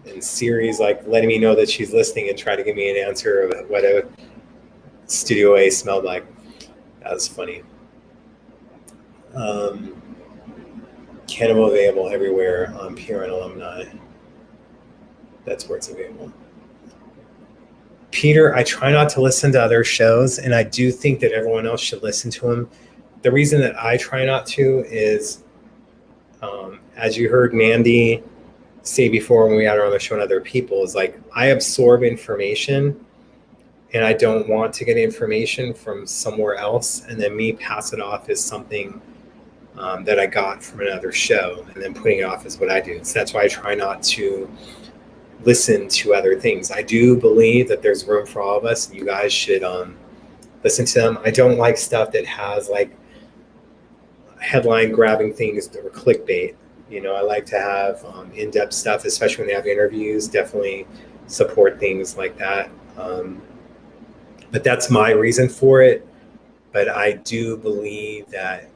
And Siri's like letting me know that she's listening and trying to give me an answer of what a Studio A smelled like. That was funny. Cannibal available everywhere on PRN alumni. That's where it's available. Peter, I try not to listen to other shows, and I do think that everyone else should listen to them. The reason that I try not to is, as you heard Mandy say before when we had her on the show and other people, is like I absorb information, and I don't want to get information from somewhere else and then me pass it off as something that I got from another show and then putting it off as what I do. So that's why I try not to listen to other things. I do believe that there's room for all of us, and you guys should listen to them. I don't like stuff that has like headline grabbing things that are clickbait. You know, I like to have in-depth stuff, especially when they have interviews. Definitely support things like that. But that's my reason for it. But I do believe that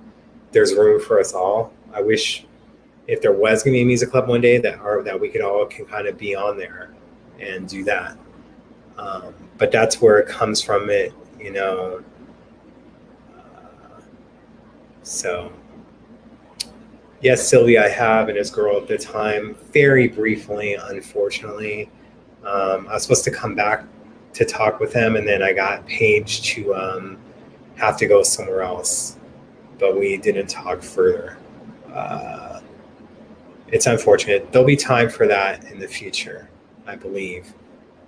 there's room for us all. I wish if there was going to be a music club one day that we could all can kind of be on there and do that. But that's where it comes from it, you know. So yes, Sylvia, I have, and his girl at the time, very briefly, unfortunately. I was supposed to come back to talk with him, and then I got paged to have to go somewhere else, but we didn't talk further. It's unfortunate. There'll be time for that in the future, I believe.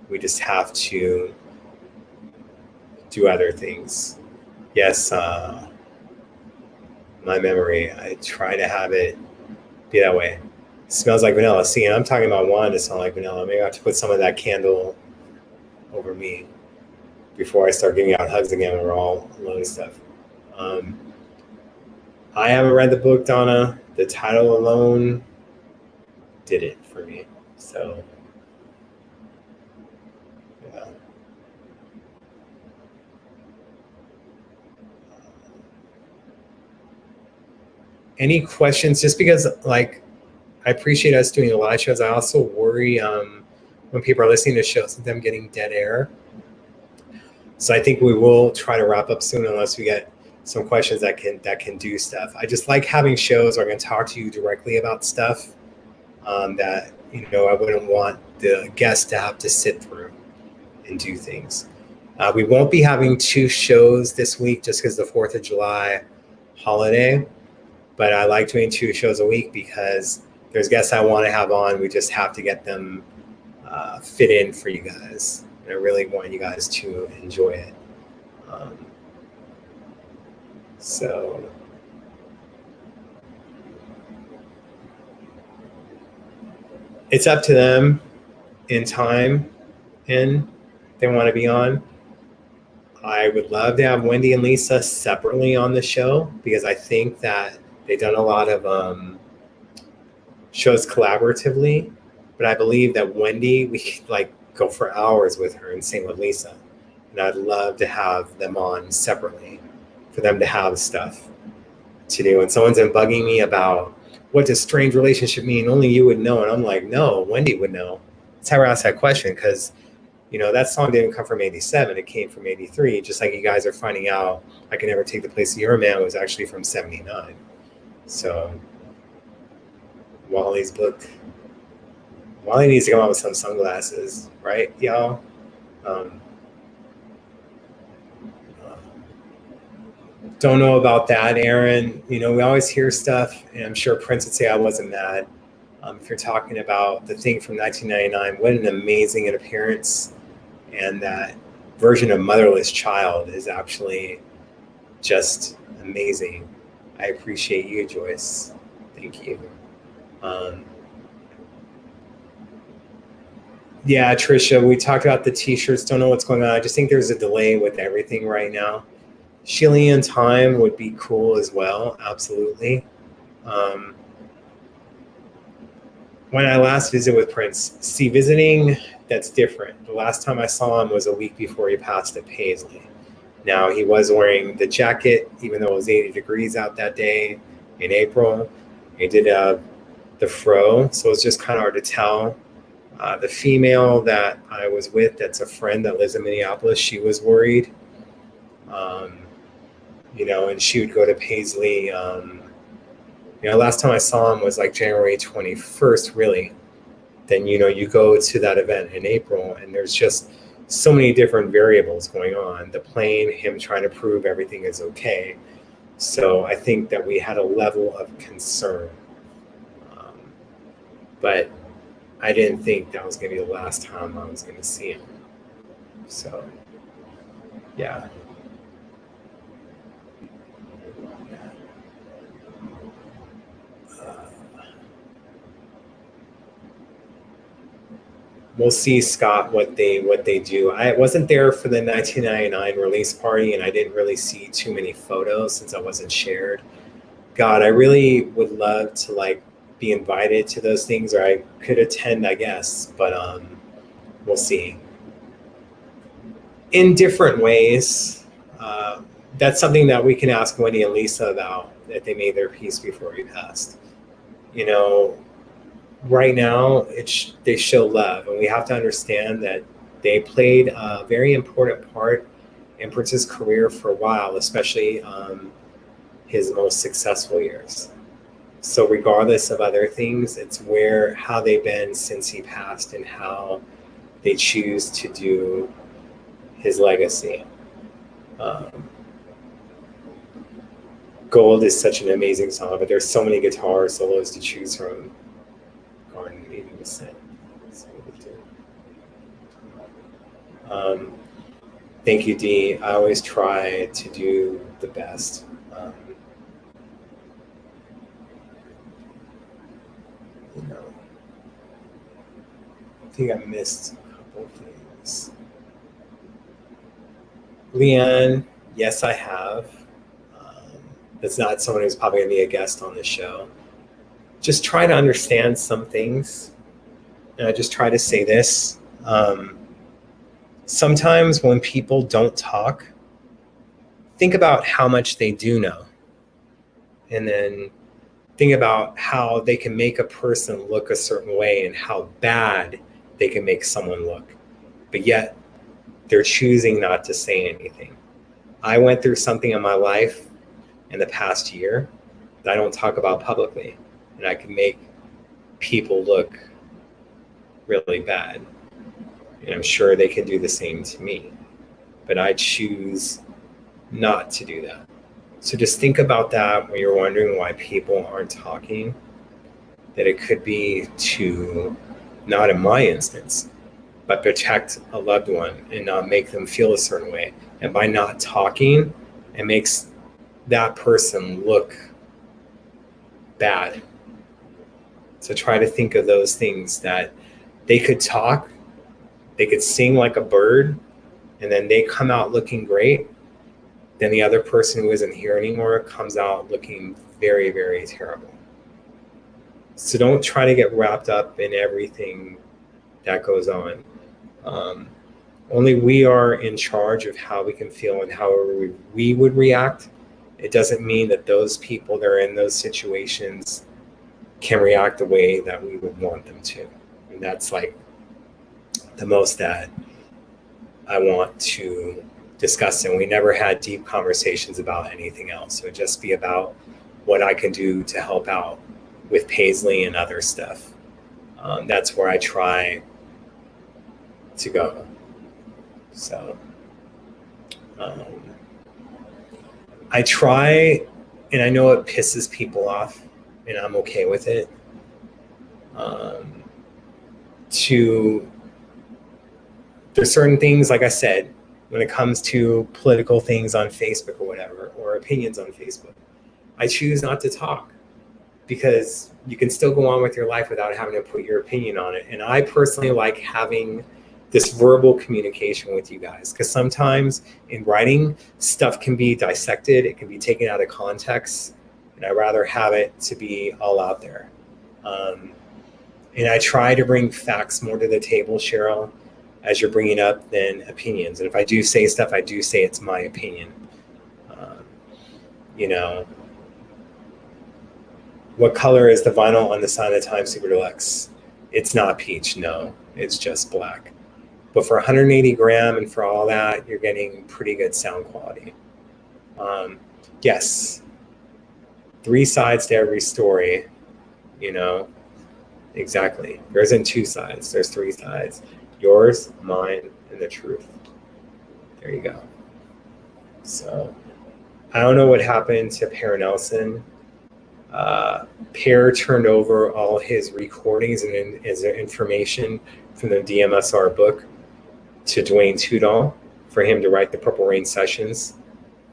We just have to do other things. Yes, my memory, I try to have it be that way. It smells like vanilla. See, and I'm talking about one to smell like vanilla. Maybe I have to put some of that candle over me before I start giving out hugs again when we're all alone and stuff. I haven't read the book, Donna. The title alone did it for me. So, yeah. Any questions? Just because, like, I appreciate us doing a lot of shows. I also worry when people are listening to shows and them getting dead air. So I think we will try to wrap up soon unless we get some questions that can do stuff. I just like having shows where I can talk to you directly about stuff that, you know, I wouldn't want the guests to have to sit through and do things. We won't be having 2 shows this week just because the 4th of July holiday, but I like doing 2 shows a week because there's guests I want to have on. We just have to get them fit in for you guys. and I really want you guys to enjoy it. So it's up to them in time, and they want to be on. I would love to have Wendy and Lisa separately on the show, because I think that they've done a lot of shows collaboratively, but I believe that Wendy, we could like go for hours with her, and same with Lisa. And I'd love to have them on separately for them to have stuff to do. And someone's been bugging me about, what does strange relationship mean? Only you would know. And I'm like, no, Wendy would know. That's how I asked that question, because that song didn't come from 87, it came from 83, just like you guys are finding out I Can Never Take the Place of Your Man was actually from 79. So Wally's book, Wally needs to come out with some sunglasses, right, y'all? Don't know about that, Aaron. We always hear stuff, and I'm sure Prince would say I wasn't mad. If you're talking about the thing from 1999, what an amazing appearance. And that version of Motherless Child is actually just amazing. I appreciate you, Joyce. Thank you. Yeah, Trisha, we talked about the t-shirts. Don't know what's going on. I just think there's a delay with everything right now. Chilean time would be cool as well. Absolutely. When I last visited with Prince, visiting, that's different. The last time I saw him was a week before he passed at Paisley. Now, he was wearing the jacket, even though it was 80 degrees out that day in April. He did the fro, so it was just kind of hard to tell. The female that I was with, that's a friend that lives in Minneapolis, she was worried. And she would go to Paisley. Last time I saw him was like January 21st, really. Then, you go to that event in April, and there's just so many different variables going on. The plane, him trying to prove everything is okay. So I think that we had a level of concern. But I didn't think that was going to be the last time I was going to see him. So, yeah. We'll see, Scott, what they do. I wasn't there for the 1999 release party, and I didn't really see too many photos since I wasn't shared. God, I really would love to be invited to those things, or I could attend, I guess, but we'll see. In different ways, that's something that we can ask Wendy and Lisa about, that they made their peace before he passed. Right now, they show love, and we have to understand that they played a very important part in Prince's career for a while, especially his most successful years. So regardless of other things, it's how they've been since he passed and how they choose to do his legacy. Gold is such an amazing song, but there's so many guitar solos to choose from. Garden 80%. Thank you, Dee. I always try to do the best. I think I missed a couple of things. Leanne, yes, I have. That's not someone who's probably going to be a guest on the show. Just try to understand some things. And I just try to say this. Sometimes when people don't talk, think about how much they do know. And then think about how they can make a person look a certain way and how bad they can make someone look. But yet, they're choosing not to say anything. I went through something in my life in the past year that I don't talk about publicly. And I can make people look really bad. And I'm sure they can do the same to me. But I choose not to do that. So just think about that when you're wondering why people aren't talking. That it could be to, not in my instance, but protect a loved one and not make them feel a certain way. And by not talking, it makes that person look bad. So try to think of those things that they could talk, they could sing like a bird, and then they come out looking great. Then the other person who isn't here anymore comes out looking very, very terrible. So don't try to get wrapped up in everything that goes on. Only we are in charge of how we can feel and how we would react. It doesn't mean that those people that are in those situations can react the way that we would want them to. And that's like the most that I want to discuss. And we never had deep conversations about anything else. It would just be about what I can do to help out with Paisley and other stuff. That's where I try to go. So I try, and I know it pisses people off, and I'm okay with it, there's certain things, like I said, when it comes to political things on Facebook or whatever, or opinions on Facebook, I choose not to talk, because you can still go on with your life without having to put your opinion on it. And I personally like having this verbal communication with you guys, because sometimes in writing, stuff can be dissected, it can be taken out of context, and I'd rather have it to be all out there. And I try to bring facts more to the table, Cheryl, as you're bringing up, than opinions. And if I do say stuff, I do say it's my opinion. What color is the vinyl on the side of the Time Super Deluxe? It's not peach, no, it's just black. But for 180 gram and for all that, you're getting pretty good sound quality. Yes, 3 sides to every story, exactly. There isn't 2 sides, there's 3 sides. Yours, mine, and the truth. There you go. So I don't know what happened to Per Nelson. Per turned over all his recordings and his information from the DMSR book to Dwayne Tudall for him to write the Purple Rain Sessions.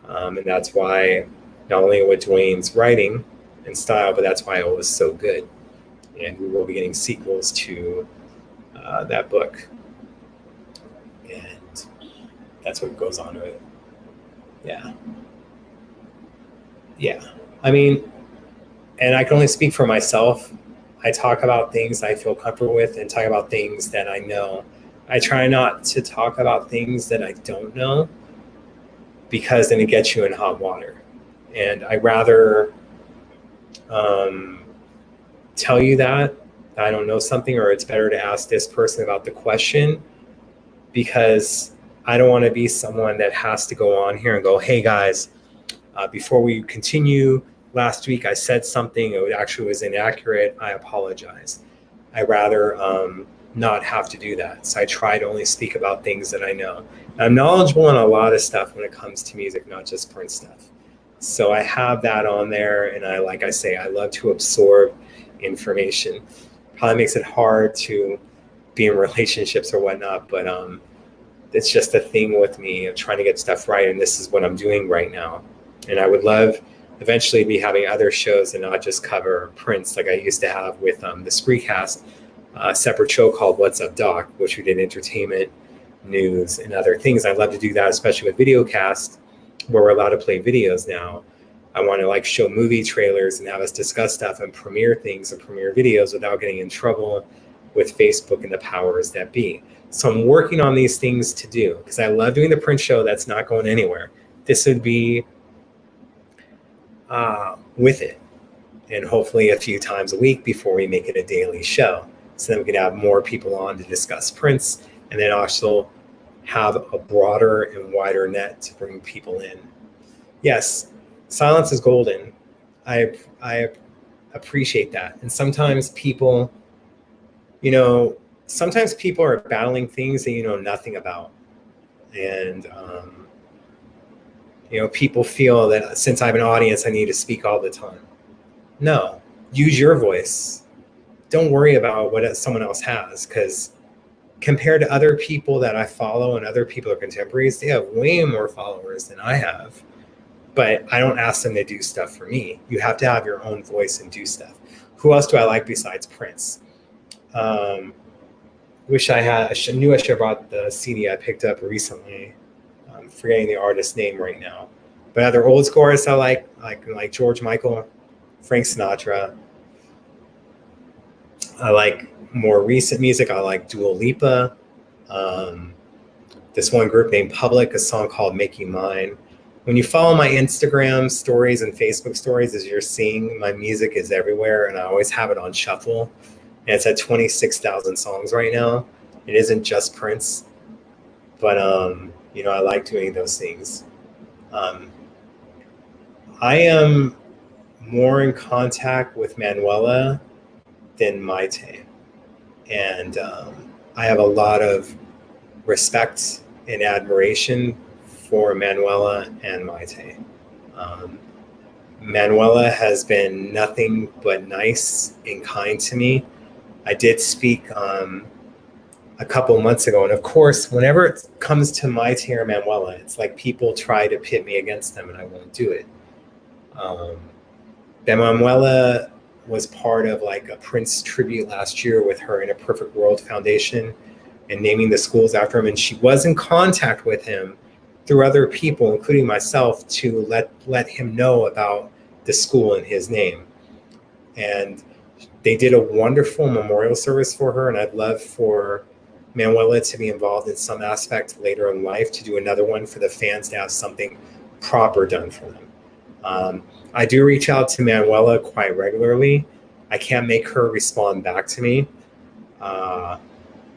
And that's why not only what Dwayne's writing and style, but that's why it was so good. And we will be getting sequels to that book. And that's what goes on with it. Yeah. I mean, and I can only speak for myself. I talk about things I feel comfortable with and talk about things that I know. I try not to talk about things that I don't know, because then it gets you in hot water. And I rather tell you that I don't know something, or it's better to ask this person about the question, because I don't want to be someone that has to go on here and go, hey guys, before we continue, last week I said something, it actually was inaccurate, I apologize. I rather not have to do that. So I try to only speak about things that I know. I'm knowledgeable on a lot of stuff when it comes to music, not just Prince stuff. So I have that on there, and I love to absorb information. Probably makes it hard to be in relationships or whatnot, but it's just a thing with me of trying to get stuff right, and this is what I'm doing right now. And I would love eventually be having other shows and not just cover Prince like I used to have with the Spreecast, a separate show called What's Up Doc, which we did entertainment, news, and other things. I'd love to do that, especially with Videocast, where we're allowed to play videos now. I want to show movie trailers and have us discuss stuff and premiere things and premiere videos without getting in trouble with Facebook and the powers that be. So I'm working on these things to do, because I love doing the Prince show. That's not going anywhere. This would be with it, and hopefully a few times a week before we make it a daily show. So then we can have more people on to discuss Prince, and then also have a broader and wider net to bring people in. Yes, silence is golden. I appreciate that. And sometimes people, are battling things that you know nothing about. And, people feel that since I have an audience, I need to speak all the time. No, use your voice. Don't worry about what someone else has, because compared to other people that I follow and other people are contemporaries, they have way more followers than I have. But I don't ask them to do stuff for me. You have to have your own voice and do stuff. Who else do I like besides Prince? Wish I had. Knew I should have brought the CD I picked up recently. I'm forgetting the artist's name right now. But other old school artists I like George Michael, Frank Sinatra. I like more recent music. I like Dua Lipa. This one group named Public, a song called "Make You Mine." When you follow my Instagram stories and Facebook stories, as you're seeing, my music is everywhere, and I always have it on shuffle. And it's at 26,000 songs right now. It isn't just Prince, but I like doing those things. I am more in contact with Manuela than Maite, and I have a lot of respect and admiration for Manuela and Maite. Manuela has been nothing but nice and kind to me. I did speak a couple months ago, and of course, whenever it comes to Maite or Manuela, it's like people try to pit me against them, and I won't do it. Manuela was part of like a Prince tribute last year with her In a Perfect World Foundation and naming the schools after him, and she was in contact with him through other people, including myself, to let him know about the school in his name. And they did a wonderful memorial service for her, and I'd love for Manuela to be involved in some aspect later in life to do another one for the fans to have something proper done for them. I do reach out to Manuela quite regularly. I can't make her respond back to me.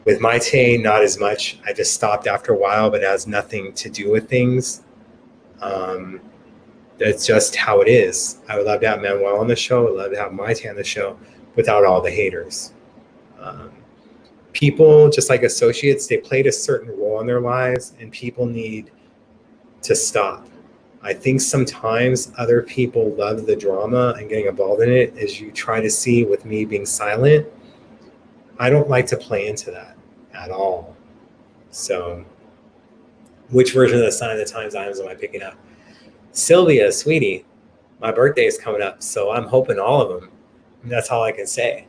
With Maite, not as much. I just stopped after a while, but it has nothing to do with things. That's just how it is. I would love to have Manuel on the show. I would love to have Maite on the show without all the haters. People, just like associates, they played a certain role in their lives, and people need to stop. I think sometimes other people love the drama and getting involved in it, as you try to see with me being silent. I don't like to play into that at all. So, which version of the Sign of the Times items am I picking up? Sylvia, sweetie, my birthday is coming up, so I'm hoping all of them. That's all I can say.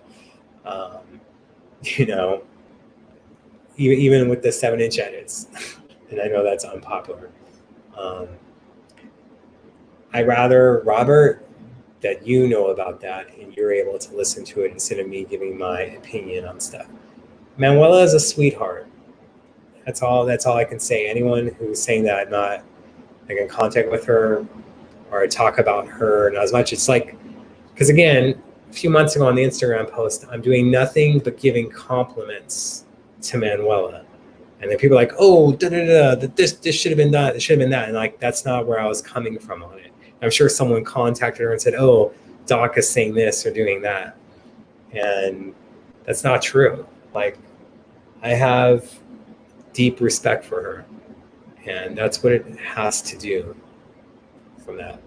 Even with the 7-inch edits, and I know that's unpopular. I'd rather, Robert, that you know about that and you're able to listen to it instead of me giving my opinion on stuff. Manuela is a sweetheart. That's all I can say. Anyone who's saying that I'm not like in contact with her or I talk about her not as much, it's like, because again, a few months ago on the Instagram post, I'm doing nothing but giving compliments to Manuela. And then people are like, oh, this should have been that, it should have been that. And like, that's not where I was coming from on it. I'm sure someone contacted her and said, oh, Doc is saying this or doing that. And that's not true. Like, I have deep respect for her. And that's what it has to do from that.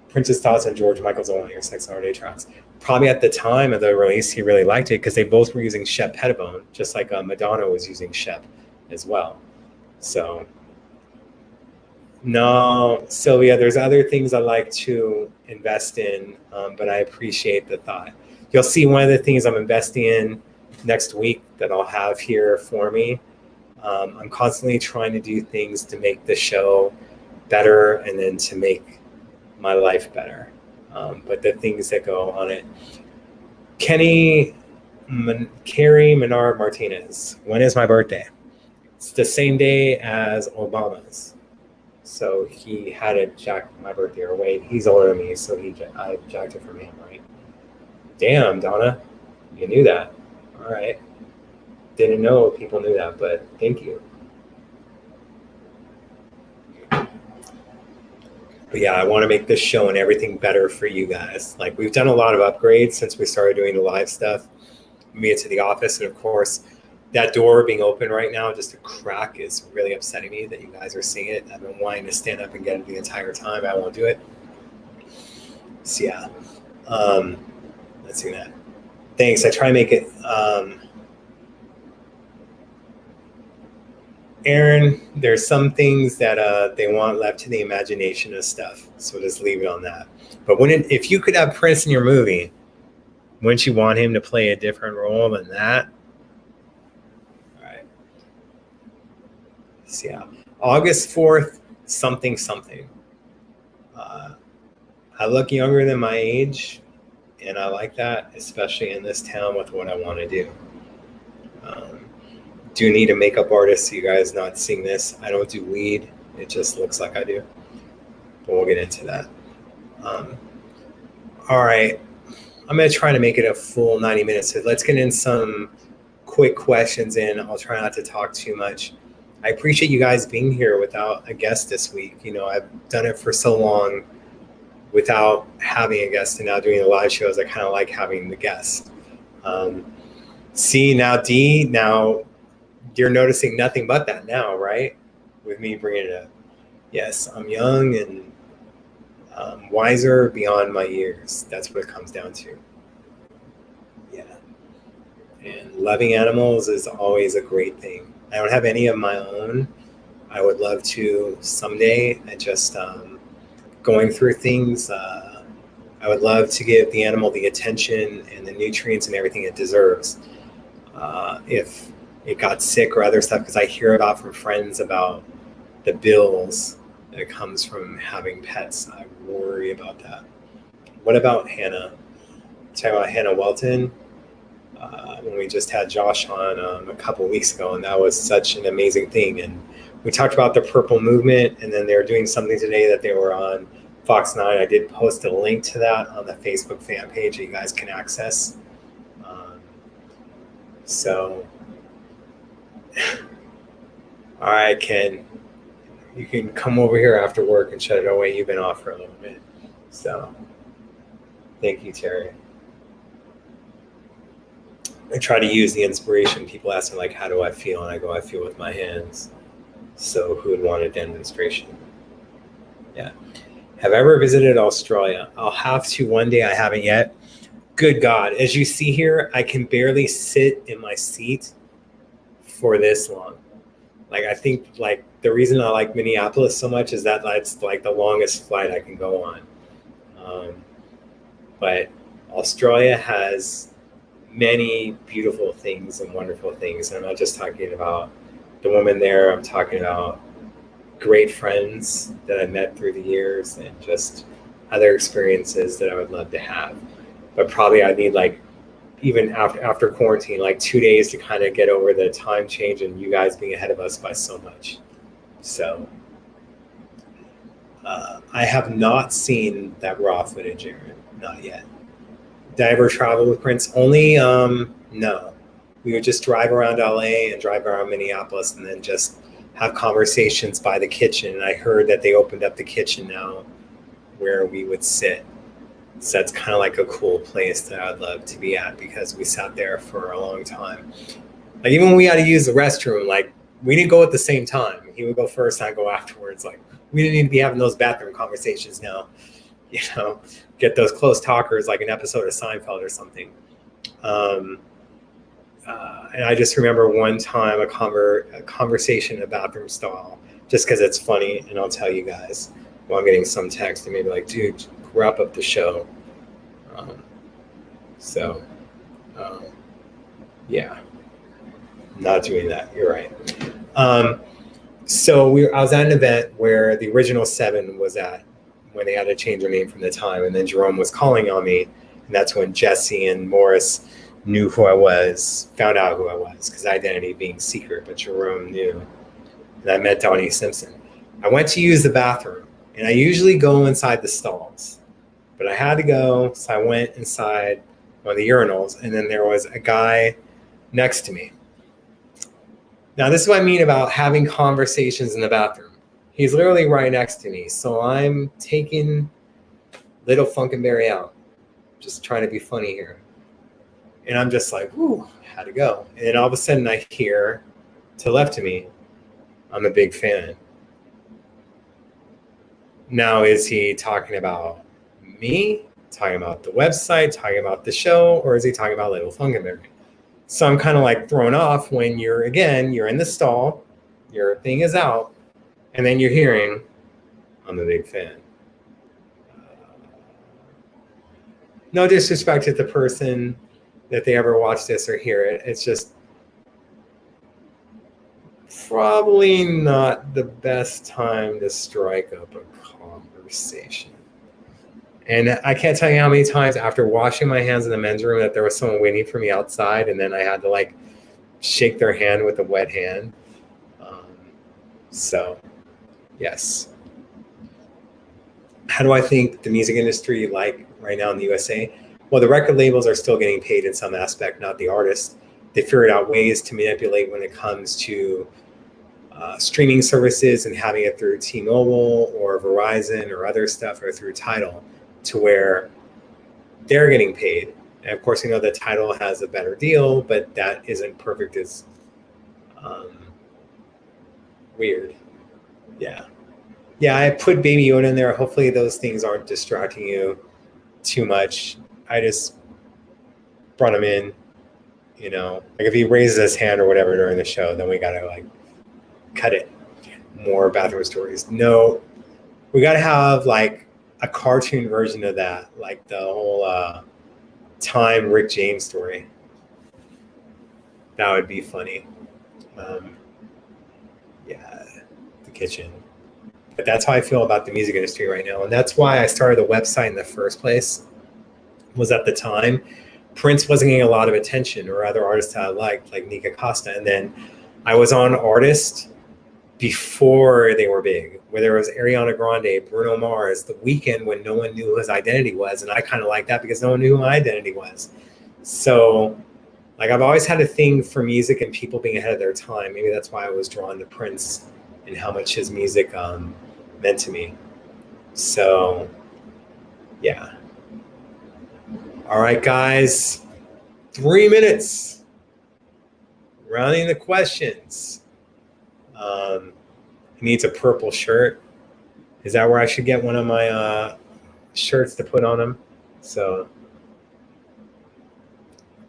Prince's thoughts on George Michael's Only Your Sex Holiday tracks. Probably at the time of the release, he really liked it because they both were using Shep Pettibone, just like Madonna was using Shep as well. So, no, Sylvia, there's other things I like to invest in, but I appreciate the thought. You'll see one of the things I'm investing in next week that I'll have here for me. I'm constantly trying to do things to make the show better and then to make my life better. But the things that go on it. Carrie Menard Martinez. When is my birthday? It's the same day as Obama's. So he had to jack my birthday or wait. He's older than me, so I jacked it from him, right? Damn, Donna, you knew that. All right. Didn't know people knew that, but thank you. But yeah, I want to make this show and everything better for you guys. Like, we've done a lot of upgrades since we started doing the live stuff. Me into the office, and of course, that door being open right now, just a crack, is really upsetting me that you guys are seeing it. I've been wanting to stand up and get it the entire time. I won't do it. So yeah, let's see that. Thanks. I try to make it. Aaron, there's some things that they want left to the imagination of stuff. So just leave it on that. But if you could have Prince in your movie, wouldn't you want him to play a different role than that? All right. So yeah, August 4th, something. I look younger than my age, and I like that, especially in this town with what I want to do. Do need a makeup artist, so you guys not seeing this. I don't do weed. It just looks like I do. But we'll get into that. All right. I'm going to try to make it a full 90 minutes. So let's get in some quick questions in. I'll try not to talk too much. I appreciate you guys being here without a guest this week. You know, I've done it for so long without having a guest, and now doing the live shows, I kind of like having the guest. See, now D, now you're noticing nothing but that now, right? With me bringing it up. Yes, I'm young and wiser beyond my years. That's what it comes down to. Yeah. And loving animals is always a great thing. I don't have any of my own. I would love to someday. I just going through things. I would love to give the animal the attention and the nutrients and everything it deserves. If it got sick or other stuff, because I hear about from friends about the bills that comes from having pets. I worry about that. What about Hannah? Talking about Hannah Welton. When we just had Josh on a couple weeks ago, and that was such an amazing thing. And we talked about the Purple Movement, and then they're doing something today that they were on Fox 9. I did post a link to that on the Facebook fan page that you guys can access. So, all right, Ken, you can come over here after work and shut it away. You've been off for a little bit. So, thank you, Terry. I try to use the inspiration. People ask me, like, how do I feel? And I go, I feel with my hands. So who would want a demonstration? Yeah. Have I ever visited Australia? I'll have to one day. I haven't yet. Good God. As you see here, I can barely sit in my seat for this long. Like, I think, like, the reason I like Minneapolis so much is that that's, like, the longest flight I can go on. But Australia has many beautiful things and wonderful things. I'm not just talking about the woman there. I'm talking about great friends that I met through the years and just other experiences that I would love to have. But probably I need, like, even after quarantine, like 2 days to kind of get over the time change and you guys being ahead of us by so much. So I have not seen that raw footage, Aaron. Not yet. Did I ever travel with Prince? Only, no. We would just drive around LA and drive around Minneapolis and then just have conversations by the kitchen. And I heard that they opened up the kitchen now where we would sit. So that's kind of like a cool place that I'd love to be at because we sat there for a long time. Like, even when we had to use the restroom, like, we didn't go at the same time. He would go first and I'd go afterwards. Like, we didn't need to be having those bathroom conversations now. You know, get those close talkers like an episode of Seinfeld or something. And I just remember one time a conversation in a bathroom stall, just because it's funny, and I'll tell you guys while I'm getting some text and maybe like, dude, wrap up the show. Yeah, not doing that. You're right. So I was at an event where the original Seven was at, when they had to change their name from the time, and then Jerome was calling on me, and that's when Jesse and Morris knew who I was, found out who I was, because identity being secret, but Jerome knew. And I met Donnie Simpson. I went to use the bathroom, and I usually go inside the stalls, but I had to go, so I went inside one of the urinals, and then there was a guy next to me. Now, this is what I mean about having conversations in the bathroom. He's literally right next to me. So I'm taking Little Funkenberry out, just trying to be funny here. And I'm just like, whoo, had to go. And then all of a sudden I hear to the left of me, I'm a big fan. Now, is he talking about me talking about the website, talking about the show, or is he talking about Little Funkenberry? So I'm kind of like thrown off when you're in the stall, your thing is out, and then you're hearing, I'm a big fan. No disrespect to the person that they ever watch this or hear it. It's just probably not the best time to strike up a conversation. And I can't tell you how many times after washing my hands in the men's room that there was someone waiting for me outside, and then I had to like shake their hand with a wet hand. So, yes. How do I think the music industry like right now in the USA? Well, the record labels are still getting paid in some aspect, not the artists. They figured out ways to manipulate when it comes to streaming services and having it through T-Mobile or Verizon or other stuff, or through Tidal, to where they're getting paid. And of course, the Tidal has a better deal, but that isn't perfect. It's weird. Yeah. Yeah, I put Baby Yoda in there. Hopefully those things aren't distracting you too much. I just brought him in, like if he raises his hand or whatever during the show, then we gotta like cut it. More bathroom stories. No, we gotta have like a cartoon version of that, like the whole Time Rick James story. That would be funny. Yeah, the kitchen. But that's how I feel about the music industry right now. And that's why I started the website in the first place, was at the time, Prince wasn't getting a lot of attention, or other artists that I liked, like Nika Costa. And then I was on artists before they were big, where there was Ariana Grande, Bruno Mars, The Weeknd, when no one knew who his identity was. And I kind of like that because no one knew who my identity was. So like I've always had a thing for music and people being ahead of their time. Maybe that's why I was drawn to Prince and how much his music meant to me. So, yeah. All right, guys. 3 minutes. Rounding the questions. He needs a purple shirt. Is that where I should get one of my shirts to put on him? So,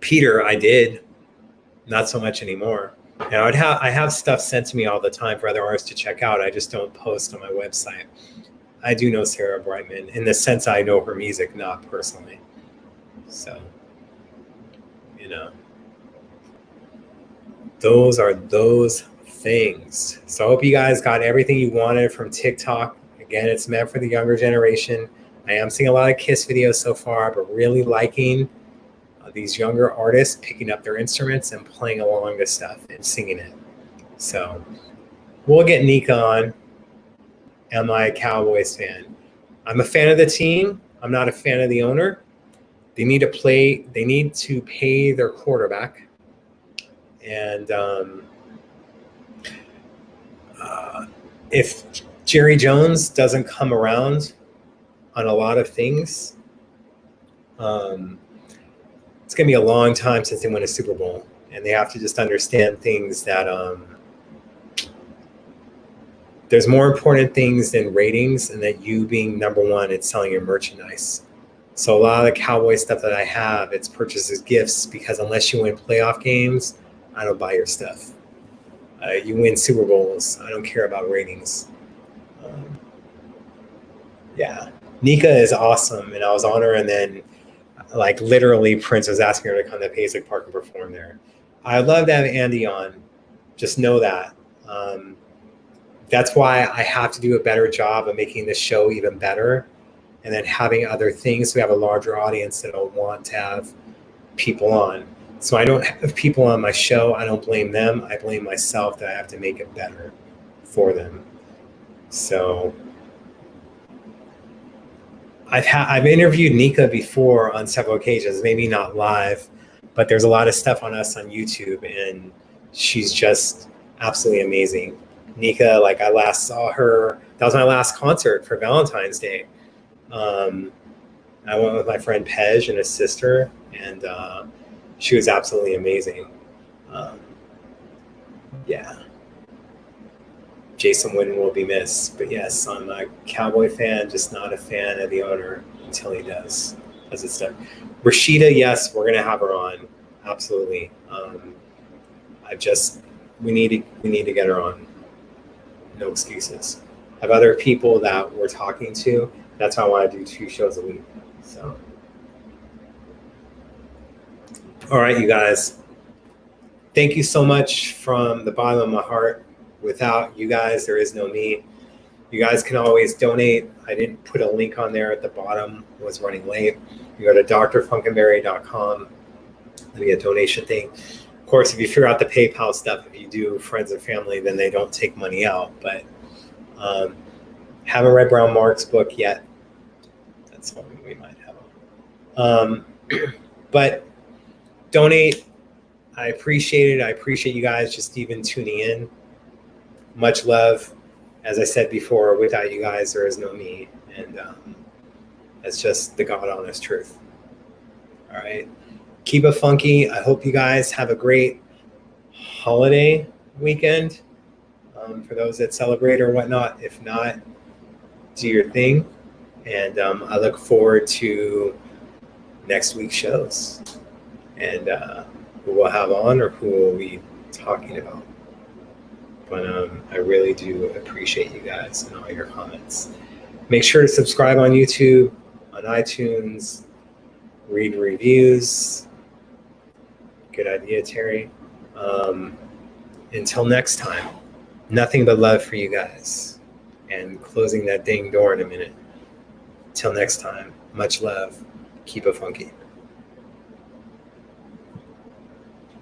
Peter, I did. Not so much anymore. And I have stuff sent to me all the time for other artists to check out. I just don't post on my website. I do know Sarah Brightman in the sense I know her music, not personally. So, those are those things. So I hope you guys got everything you wanted from TikTok. Again, it's meant for the younger generation. I am seeing a lot of Kiss videos so far, but really liking these younger artists picking up their instruments and playing along with stuff and singing it. So we'll get Nika on. Am I a Cowboys fan? I'm a fan of the team. I'm not a fan of the owner. They need to pay their quarterback. And if Jerry Jones doesn't come around on a lot of things, it's going to be a long time since they win a Super Bowl. And they have to just understand things that there's more important things than ratings, and that you being number one, it's selling your merchandise. So a lot of the Cowboy stuff that I have, it's purchased as gifts, because unless you win playoff games, I don't buy your stuff. You win Super Bowls, I don't care about ratings. Yeah, Nika is awesome, and I was on her, and then like literally Prince was asking her to come to Paisley Park and perform there. I'd love to have Andy on. Just know that. That's why I have to do a better job of making this show even better, and then having other things so we have a larger audience that'll want to have people on. So I don't have people on my show. I don't blame them. I blame myself that I have to make it better for them. So I've interviewed Nika before on several occasions, maybe not live, but there's a lot of stuff on us on YouTube, and she's just absolutely amazing. Nika, like I last saw her, that was my last concert for Valentine's Day. I went with my friend Pej and his sister, and she was absolutely amazing. Yeah. Jason Witten will be missed. But yes, I'm a Cowboy fan, just not a fan of the owner until he does. as a step. Rashida, yes, we're gonna have her on, absolutely. We need to get her on. No excuses. I have other people that we're talking to. That's why I want to do 2 shows a week. So, all right, you guys. Thank you so much from the bottom of my heart. Without you guys, there is no me. You guys can always donate. I didn't put a link on there at the bottom. It was running late. You go to drfunkenberry.com. There'll be a donation thing. Of course, if you figure out the PayPal stuff, if you do friends and family, then they don't take money out. But haven't read Brown Mark's book yet. That's something we might have. But donate. I appreciate it. I appreciate you guys just even tuning in. Much love. As I said before, without you guys, there is no me. And that's just the God honest truth. All right. Keep it funky. I hope you guys have a great holiday weekend for those that celebrate or whatnot. If not, do your thing. And I look forward to next week's shows and who we'll have on or who we'll be talking about. But I really do appreciate you guys and all your comments. Make sure to subscribe on YouTube, on iTunes, read reviews. Good idea, Terry. Until next time, nothing but love for you guys. And closing that dang door in a minute. Till next time, much love. Keep it funky.